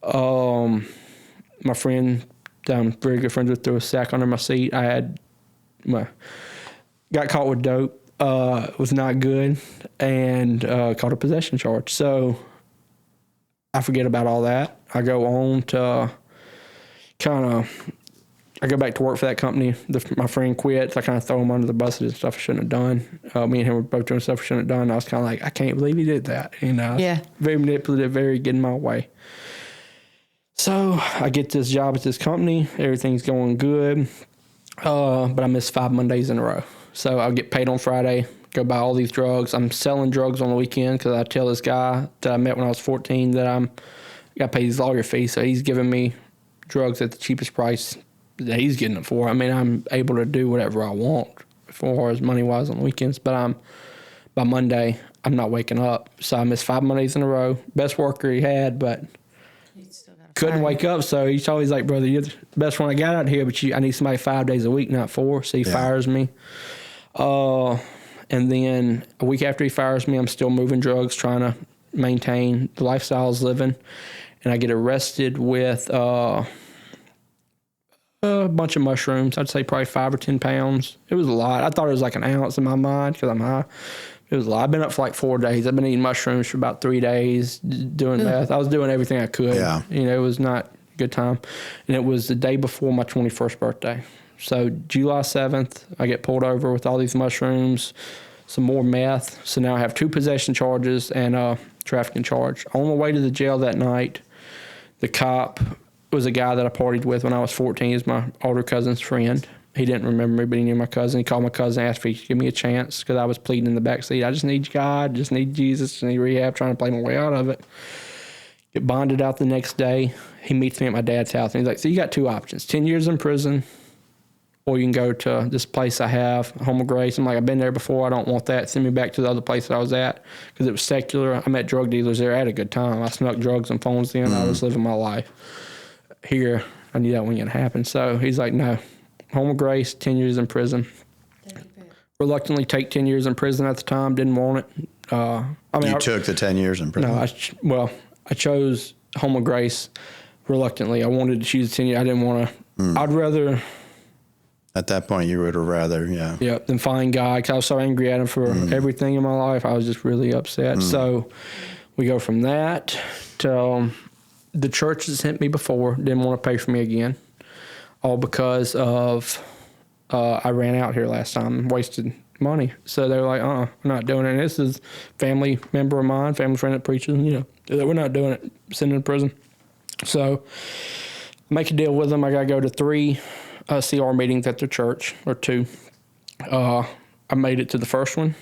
My friend that I'm very good friends with threw a sack under my seat. I had got caught with dope. Was not good, and caught a possession charge. So I forget about all that. I go on to I go back to work for that company. My friend quit. So I kind of throw him under the bus and stuff I shouldn't have done. Me and him were both doing stuff we shouldn't have done. I was kind of like, I can't believe he did that. Yeah. Very manipulative, very getting my way. So I get this job at this company. Everything's going good. But I miss 5 Mondays in a row. So I'll get paid on Friday, go buy all these drugs. I'm selling drugs on the weekend because I tell this guy that I met when I was 14 that I got paid his lawyer fee. So he's giving me drugs at the cheapest price that he's getting it for. I mean, I'm able to do whatever I want as far as money-wise on the weekends. But by Monday, I'm not waking up. So I missed 5 Mondays in a row. Best worker he had, but couldn't wake up. So he's always like, brother, you're the best one I got out here, but I need somebody 5 days a week, not 4. So he fires me. And then a week after he fires me, I'm still moving drugs, trying to maintain the lifestyle I was living. And I get arrested with a bunch of mushrooms. I'd say probably 5 or 10 pounds. It was a lot. I thought it was like an ounce in my mind because I'm high. It was a lot. I've been up for like 4 days. I've been eating mushrooms for about 3 days, doing meth. I was doing everything I could. Yeah. It was not a good time. And it was the day before my 21st birthday. So July 7th, I get pulled over with all these mushrooms, some more meth. So now I have 2 possession charges and a trafficking charge. On the way to the jail that night, the cop was a guy that I partied with when I was 14. He's my older cousin's friend. He didn't remember me, but he knew my cousin. He called my cousin, asked if he could give me a chance because I was pleading in the backseat. I just need God, just need Jesus, just need rehab, trying to play my way out of it. Get bonded out the next day. He meets me at my dad's house, and he's like, so you got 2 options, 10 years in prison, or you can go to this place I have, Home of Grace. I'm like, I've been there before. I don't want that. Send me back to the other place that I was at because it was secular. I met drug dealers there. I had a good time. I snuck drugs and phones in. I was living my life. Here, I knew that wasn't going to happen. So he's like, no, Home of Grace, 10 years in prison. Reluctantly take 10 years in prison at the time. Didn't want it. You took the 10 years in prison? No, I chose Home of Grace reluctantly. I wanted to choose 10 years. I didn't want to. I'd rather... At that point, you would have rather, Yeah, than find God, because I was so angry at him for everything in my life. I was just really upset. So we go from that to the church that sent me before didn't want to pay for me again, all because of I ran out here last time, wasted money. So they were like, we're not doing it. And this is family member of mine, family friend that preaches, we're not doing it, send him to prison. So I make a deal with them. I got to go to 3 CR meetings at their church, or 2. I made it to the first one,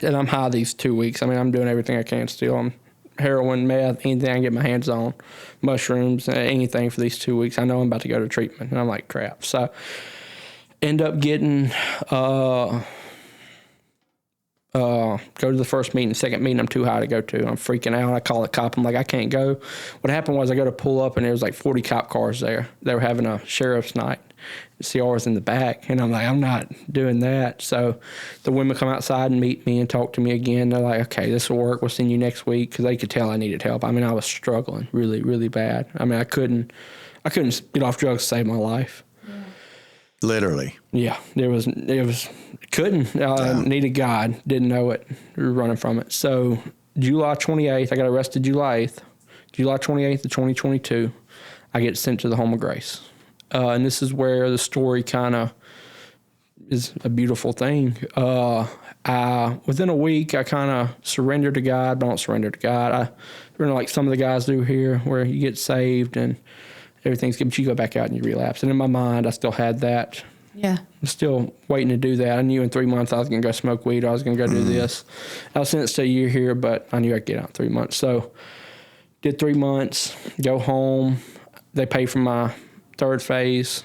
and I'm high these 2 weeks. I mean, I'm doing everything I can still. I'm heroin, meth, anything I can get my hands on, mushrooms, anything for these 2 weeks. I know I'm about to go to treatment, and I'm like, crap. So end up getting, go to the first meeting. Second meeting, I'm too high to go to. I'm freaking out. I call the cop. I'm like, I can't go. What happened was I go to pull up, and there was like 40 cop cars there. They were having a sheriff's night. The CR was in the back, and I'm like, I'm not doing that. So the women come outside and meet me and talk to me again. They're like, okay, this will work. We'll send you next week, because they could tell I needed help. I mean, I was struggling really, really bad. I mean, I couldn't get off drugs to save my life. Literally. Yeah, couldn't. Needed God. Didn't know it. We were running from it. So July 28th, I got arrested July 8th. July 28th of 2022, I get sent to the Home of Grace. And this is where the story kind of is a beautiful thing. Within a week, I kind of surrendered to God, but I don't surrender to God. I surrender like some of the guys do here, where you get saved and everything's good, but you go back out and you relapse. And in my mind, I still had that. Yeah. I'm still waiting to do that. I knew in 3 months I was going to go smoke weed. I was going to go do this. I was sentenced to a year here, but I knew I'd get out in 3 months. So did 3 months, go home. They pay for my third phase.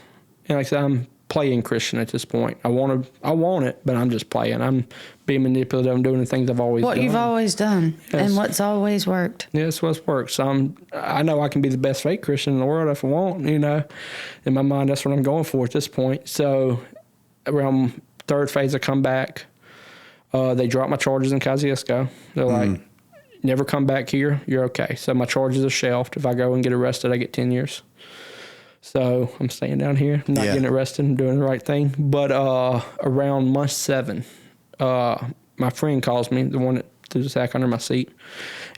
And like I said, I'm playing Christian at this point. I want it, but I'm just playing. I'm being manipulative. I'm doing the things I've always done. What you've always done, yes. And what's always worked. Yes, what's worked. So I know I can be the best fake Christian in the world if I want, you know. In my mind, that's what I'm going for at this point. So around third phase, I come back. They drop my charges in Kosciuszko. They're like, never come back here. You're okay. So my charges are shelved. If I go and get arrested, I get 10 years. So I'm staying down here, not getting arrested, and doing the right thing. But around month 7, my friend calls me, the one that threw the sack under my seat.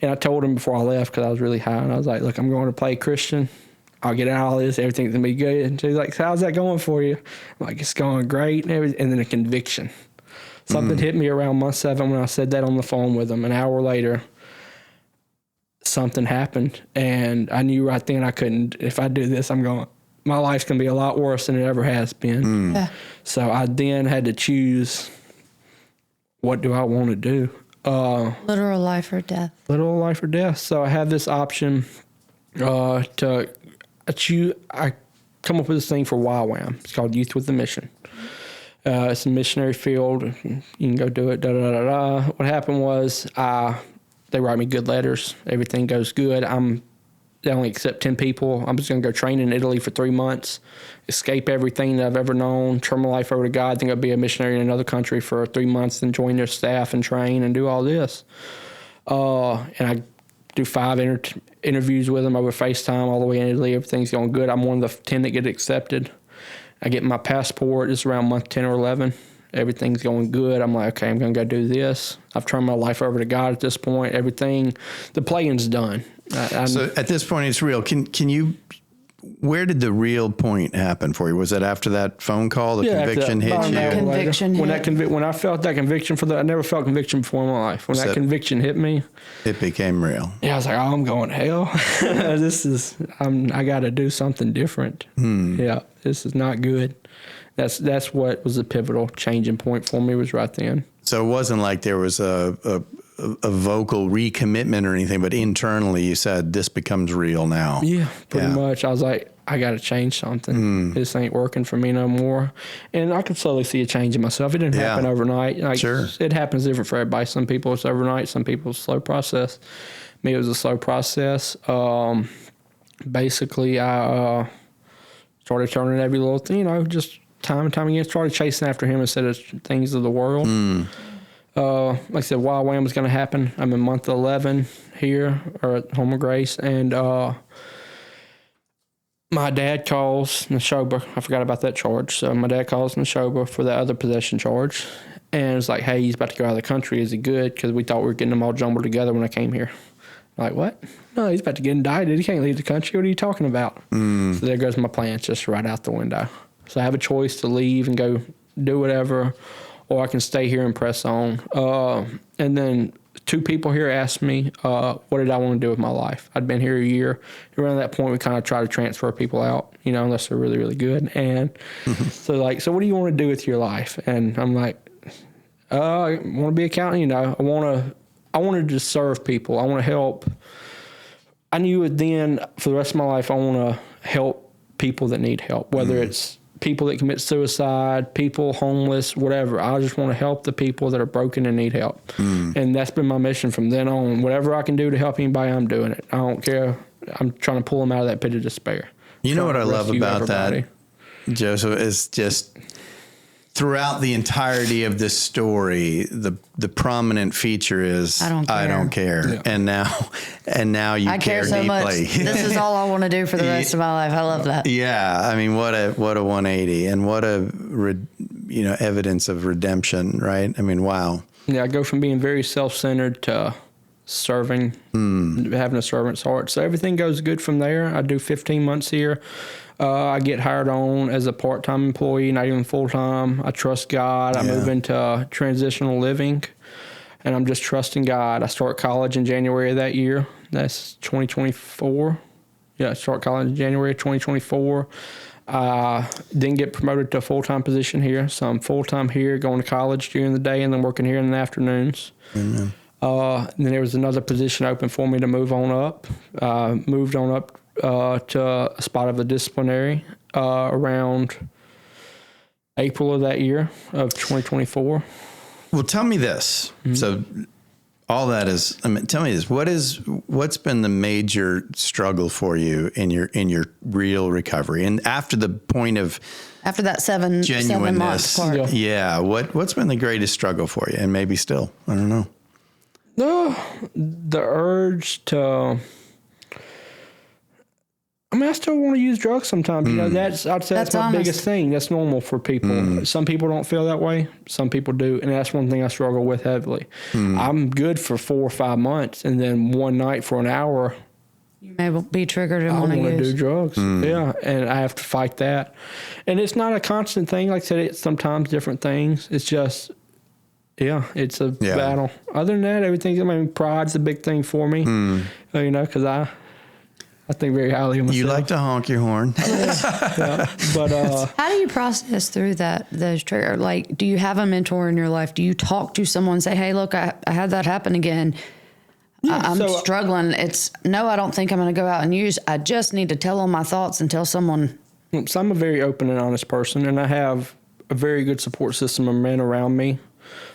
And I told him before I left, because I was really high, and I was like, look, I'm going to play Christian. I'll get out of all this. Everything's going to be good. And she's like, so how's that going for you? I'm like, it's going great. And then a conviction. Something hit me around month 7 when I said that on the phone with him. An hour later, something happened, and I knew right then I couldn't. If I do this, my life's going to be a lot worse than it ever has been. Yeah. So I then had to choose, what do I want to do? Literal life or death. Literal life or death. So I had this option to choose. I come up with this thing for YWAM. It's called Youth with a Mission. It's a missionary field. You can go do it. What happened was they write me good letters. Everything goes good. They only accept 10 people. I'm just going to go train in Italy for 3 months, escape everything that I've ever known, turn my life over to God, then go be a missionary in another country for 3 months, then join their staff and train and do all this. And I do 5 interviews with them over FaceTime all the way in Italy. Everything's going good. I'm one of the 10 that get accepted. I get my passport. It's around month 10 or 11. Everything's going good. I'm like, okay, I'm going to go do this. I've turned my life over to God at this point. Everything, the playing's done. So at this point, it's real. Can you, where did the real point happen for you? Was it after that phone call, the conviction hit you? When I felt that conviction I never felt conviction before in my life. When that conviction hit me, it became real. Yeah, I was like, oh, I'm going to hell. I got to do something different. Yeah, this is not good. That's what was the pivotal changing point for me, was right then. So it wasn't like there was a vocal recommitment or anything, but internally you said, this becomes real now. Yeah, pretty much. I was like, I got to change something. This ain't working for me no more. And I could slowly see a change in myself. It didn't happen overnight. Sure. It happens different for everybody. Some people it's overnight. Some people it's a slow process. Me, it was a slow process. Basically, I started turning every little thing, just time and time again, started chasing after him instead of things of the world. Like I said, YWAM was going to happen. I'm in month 11 here, or at Home of Grace, and my dad calls Neshoba. I forgot about that charge. So my dad calls Neshoba for the other possession charge, and it's like, hey, he's about to go out of the country. Is he good? Because we thought we were getting them all jumbled together when I came here. I'm like, what? No, he's about to get indicted. He can't leave the country. What are you talking about? So there goes my plans, just right out the window. So I have a choice to leave and go do whatever, or I can stay here and press on. And then 2 people here asked me, what did I want to do with my life? I'd been here a year. Around that point, we kind of try to transfer people out, unless they're really, really good. And so what do you want to do with your life? And I'm like, I want to be an accountant. I wanted to serve people. I want to help. I knew then for the rest of my life, I want to help people that need help, whether it's people that commit suicide, people homeless, whatever. I just want to help the people that are broken and need help. And that's been my mission from then on. Whatever I can do to help anybody, I'm doing it. I don't care. I'm trying to pull them out of that pit of despair. You know what I love about that, Joseph, is just throughout the entirety of this story, the prominent feature is I don't care. Yeah. And now you care so deeply. Much. This is all I want to do for the rest of my life. I love that. Yeah, I mean, what a 180, and what a evidence of redemption, right? I mean, wow. Yeah, I go from being very self-centered to serving, having a servant's heart. So everything goes good from there. I do 15 months here. I get hired on as a part-time employee, not even full-time. I trust God. I move into transitional living, and I'm just trusting God. I start college in January of that year. That's 2024. Yeah, I start college in January of 2024. Didn't get promoted to a full-time position here, so I'm full-time here, going to college during the day and then working here in the afternoons. Amen. And then there was another position open for me to move on up. Moved on up to a spot of a disciplinary around April of that year of 2024. Well, tell me this. Mm-hmm. So all that is, tell me this. What's been the major struggle for you in your real recovery? And after the point of after that 7 months part. Yeah. What's been the greatest struggle for you? And maybe still, I don't know. The urge to, I still want to use drugs sometimes. You know, I'd say that's my biggest thing. That's normal for people. Some people don't feel that way. Some people do. And that's one thing I struggle with heavily. I'm good for 4 or 5 months. And then one night for an hour, you may be triggered and want to do drugs. Yeah. And I have to fight that. And it's not a constant thing. Like I said, it's sometimes different things. It's just, it's a battle. Other than that, everything, pride's a big thing for me. You know, because I think very highly of myself. You like to honk your horn. But how do you process through those triggers? Like, do you have a mentor in your life? Do you talk to someone and say, hey, look, I had that happen again. I'm struggling. I don't think I'm going to go out and use. I just need to tell all my thoughts and tell someone. So I'm a very open and honest person, and I have a very good support system of men around me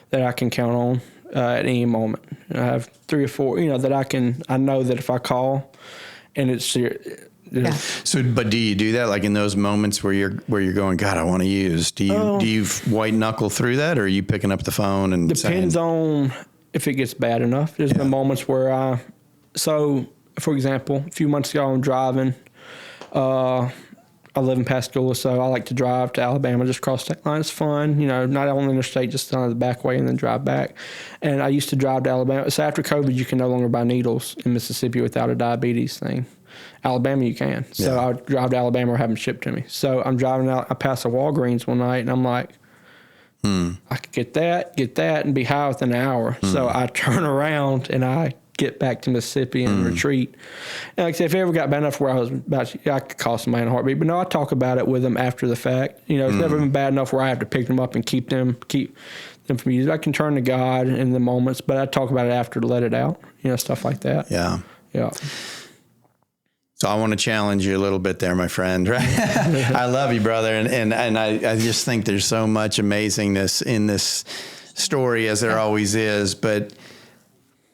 that I can count on at any moment. I have 3 or 4, that I know that if I call and it's serious. So, but do you do that like in those moments where you're going, God, I want to use? Do you white knuckle through that, or are you picking up the phone and depends on if it gets bad enough? There's been moments where for example, a few months ago I'm driving. I live in Pascagoula, so I like to drive to Alabama, just cross state line. It's fun, not on the interstate, just on the back way and then drive back. And I used to drive to Alabama. So after COVID, you can no longer buy needles in Mississippi without a diabetes thing. Alabama, you can. So I drive to Alabama or have them shipped to me. So I'm driving out. I pass a Walgreens one night, and I'm like, I could get that, and be high within an hour. So I turn around, and I get back to Mississippi and retreat. And like I said, if it ever got bad enough where I was I could call somebody in a heartbeat. But no, I talk about it with them after the fact. It's never been bad enough where I have to pick them up and keep them from using. I can turn to God in the moments, but I talk about it after to let it out. Stuff like that. Yeah. Yeah. So I want to challenge you a little bit there, my friend. Right? I love you, brother. And I just think there's so much amazingness in this story, as there always is. But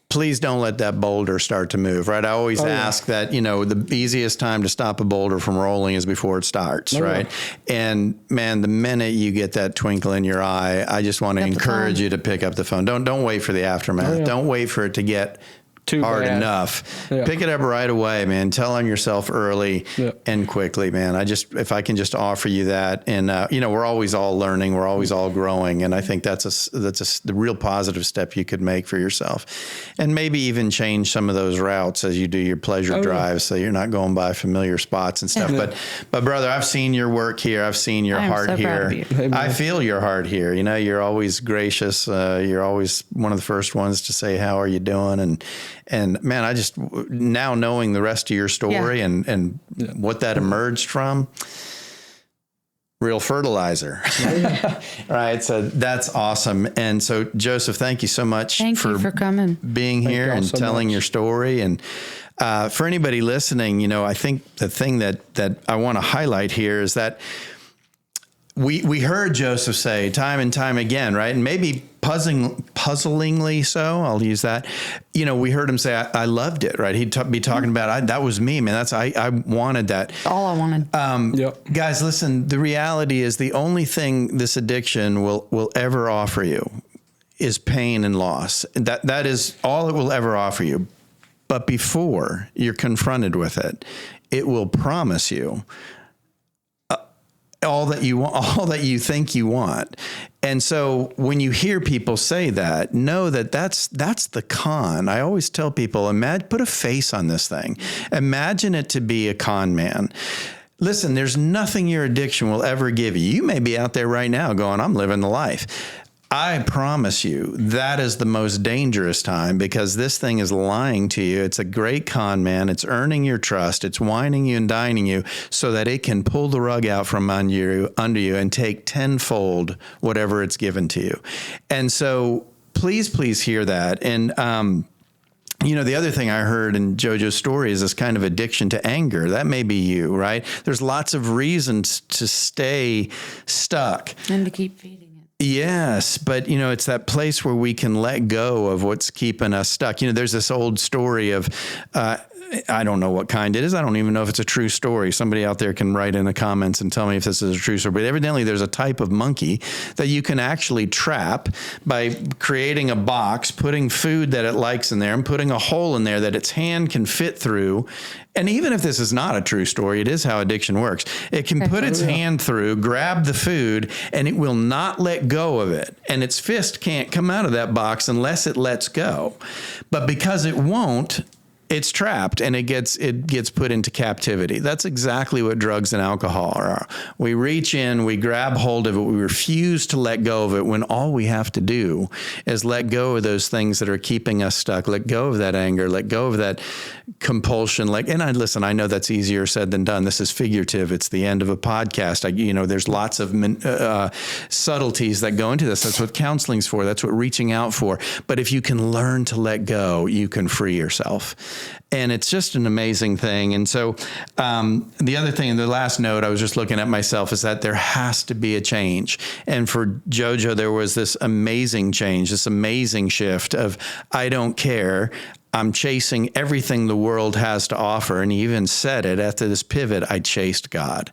please don't let that boulder start to move, right? I always ask that, the easiest time to stop a boulder from rolling is before it starts, right? And man, the minute you get that twinkle in your eye, I just want to encourage you to pick up the phone. Don't wait for the aftermath. Don't wait for it to get too hard enough. Pick it up right away, man. Tell on yourself early and quickly, man. If I can just offer you that, and we're always all learning, we're always all growing, and I think that's the real positive step you could make for yourself, and maybe even change some of those routes as you do your pleasure drives, so you're not going by familiar spots and stuff. But brother, I've seen your work here. I've seen your heart here. I feel your heart here. You're always gracious. You're always one of the first ones to say, "How are you doing?" And man, I just, now knowing the rest of your story and what that emerged from, real fertilizer. Right. So that's awesome. And so Joseph, thank you so much for coming, being here and telling your story. And for anybody listening, I think the thing that I want to highlight here is that we heard Joseph say time and time again, right? And maybe puzzlingly so, I'll use that. We heard him say, I loved it, right? He'd be talking about, that was me, man. I wanted that. All I wanted. Guys, listen, the reality is the only thing this addiction will ever offer you is pain and loss. That is all it will ever offer you. But before you're confronted with it, it will promise you all that you want, all that you think you want. And so when you hear people say that, know that that's the con. I always tell people, put a face on this thing. Imagine it to be a con man. listen, there's nothing your addiction will ever give you. You may be out there right now going, I'm living the life. I promise you that is the most dangerous time, because this thing is lying to you. It's a great con man. It's earning your trust. It's wining you and dining you so that it can pull the rug out from under you and take tenfold whatever it's given to you. And so please hear that. And, the other thing I heard in JoJo's story is this kind of addiction to anger. That may be you, right? There's lots of reasons to stay stuck. And to keep feeding. Yes, but, it's that place where we can let go of what's keeping us stuck. There's this old story of, I don't know what kind it is. I don't even know if it's a true story. Somebody out there can write in the comments and tell me if this is a true story. But evidently there's a type of monkey that you can actually trap by creating a box, putting food that it likes in there, and putting a hole in there that its hand can fit through. And even if this is not a true story, it is how addiction works. It can put its hand through, grab the food, and it will not let go of it. And its fist can't come out of that box unless it lets go. But because it won't, it's trapped, and it gets put into captivity. That's exactly what drugs and alcohol are. We reach in, we grab hold of it, we refuse to let go of it, when all we have to do is let go of those things that are keeping us stuck. Let go of that anger, let go of that compulsion. I know that's easier said than done. This is figurative. It's the end of a podcast. There's lots of subtleties that go into this. That's what counseling's for. That's what reaching out for. But if you can learn to let go, you can free yourself. And it's just an amazing thing. And so the other thing, the last note, I was just looking at myself, is that there has to be a change. And for JoJo, there was this amazing change, this amazing shift of, I don't care. I'm chasing everything the world has to offer. And he even said it, after this pivot, I chased God.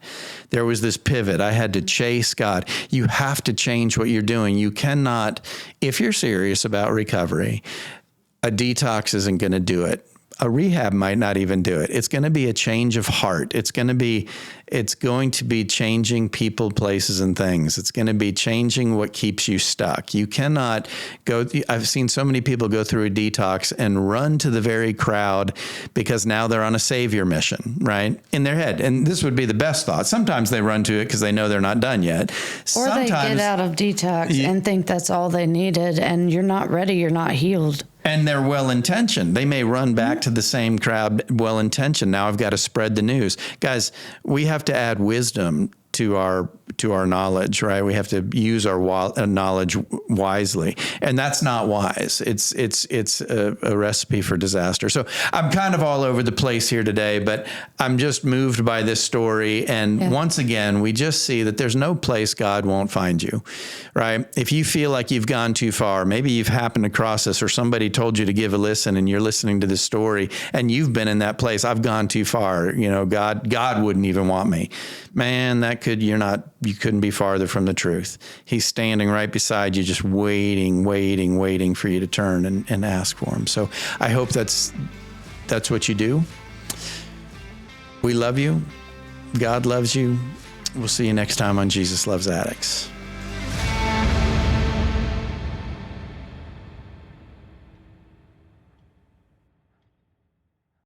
There was this pivot. I had to chase God. You have to change what you're doing. You cannot, if you're serious about recovery, a detox isn't going to do it. A rehab might not even do it. It's going to be a change of heart. It's going to be changing people, places, and things. It's going to be changing what keeps you stuck. You cannot go. I've seen so many people go through a detox and run to the very crowd because now they're on a savior mission, right? In their head. And this would be the best thought. Sometimes they run to it because they know they're not done yet. Or they get out of detox and think that's all they needed, and you're not ready. You're not healed. And they're well-intentioned. They may run back to the same crowd, well-intentioned. Now I've got to spread the news. Guys, we have to add wisdom to our knowledge, right? We have to use our knowledge wisely, and that's not wise. It's a recipe for disaster. So I'm kind of all over the place here today, but I'm just moved by this story. And once again, we just see that there's no place God won't find you, right? If you feel like you've gone too far, maybe you've happened across this, or somebody told you to give a listen, and you're listening to this story, and you've been in that place. I've gone too far. God wouldn't even want me. Man, you couldn't be farther from the truth. He's standing right beside you, just waiting for you to turn and ask for him. So I hope that's what you do. We love you. God loves you. We'll see you next time on Jesus Loves Addicts.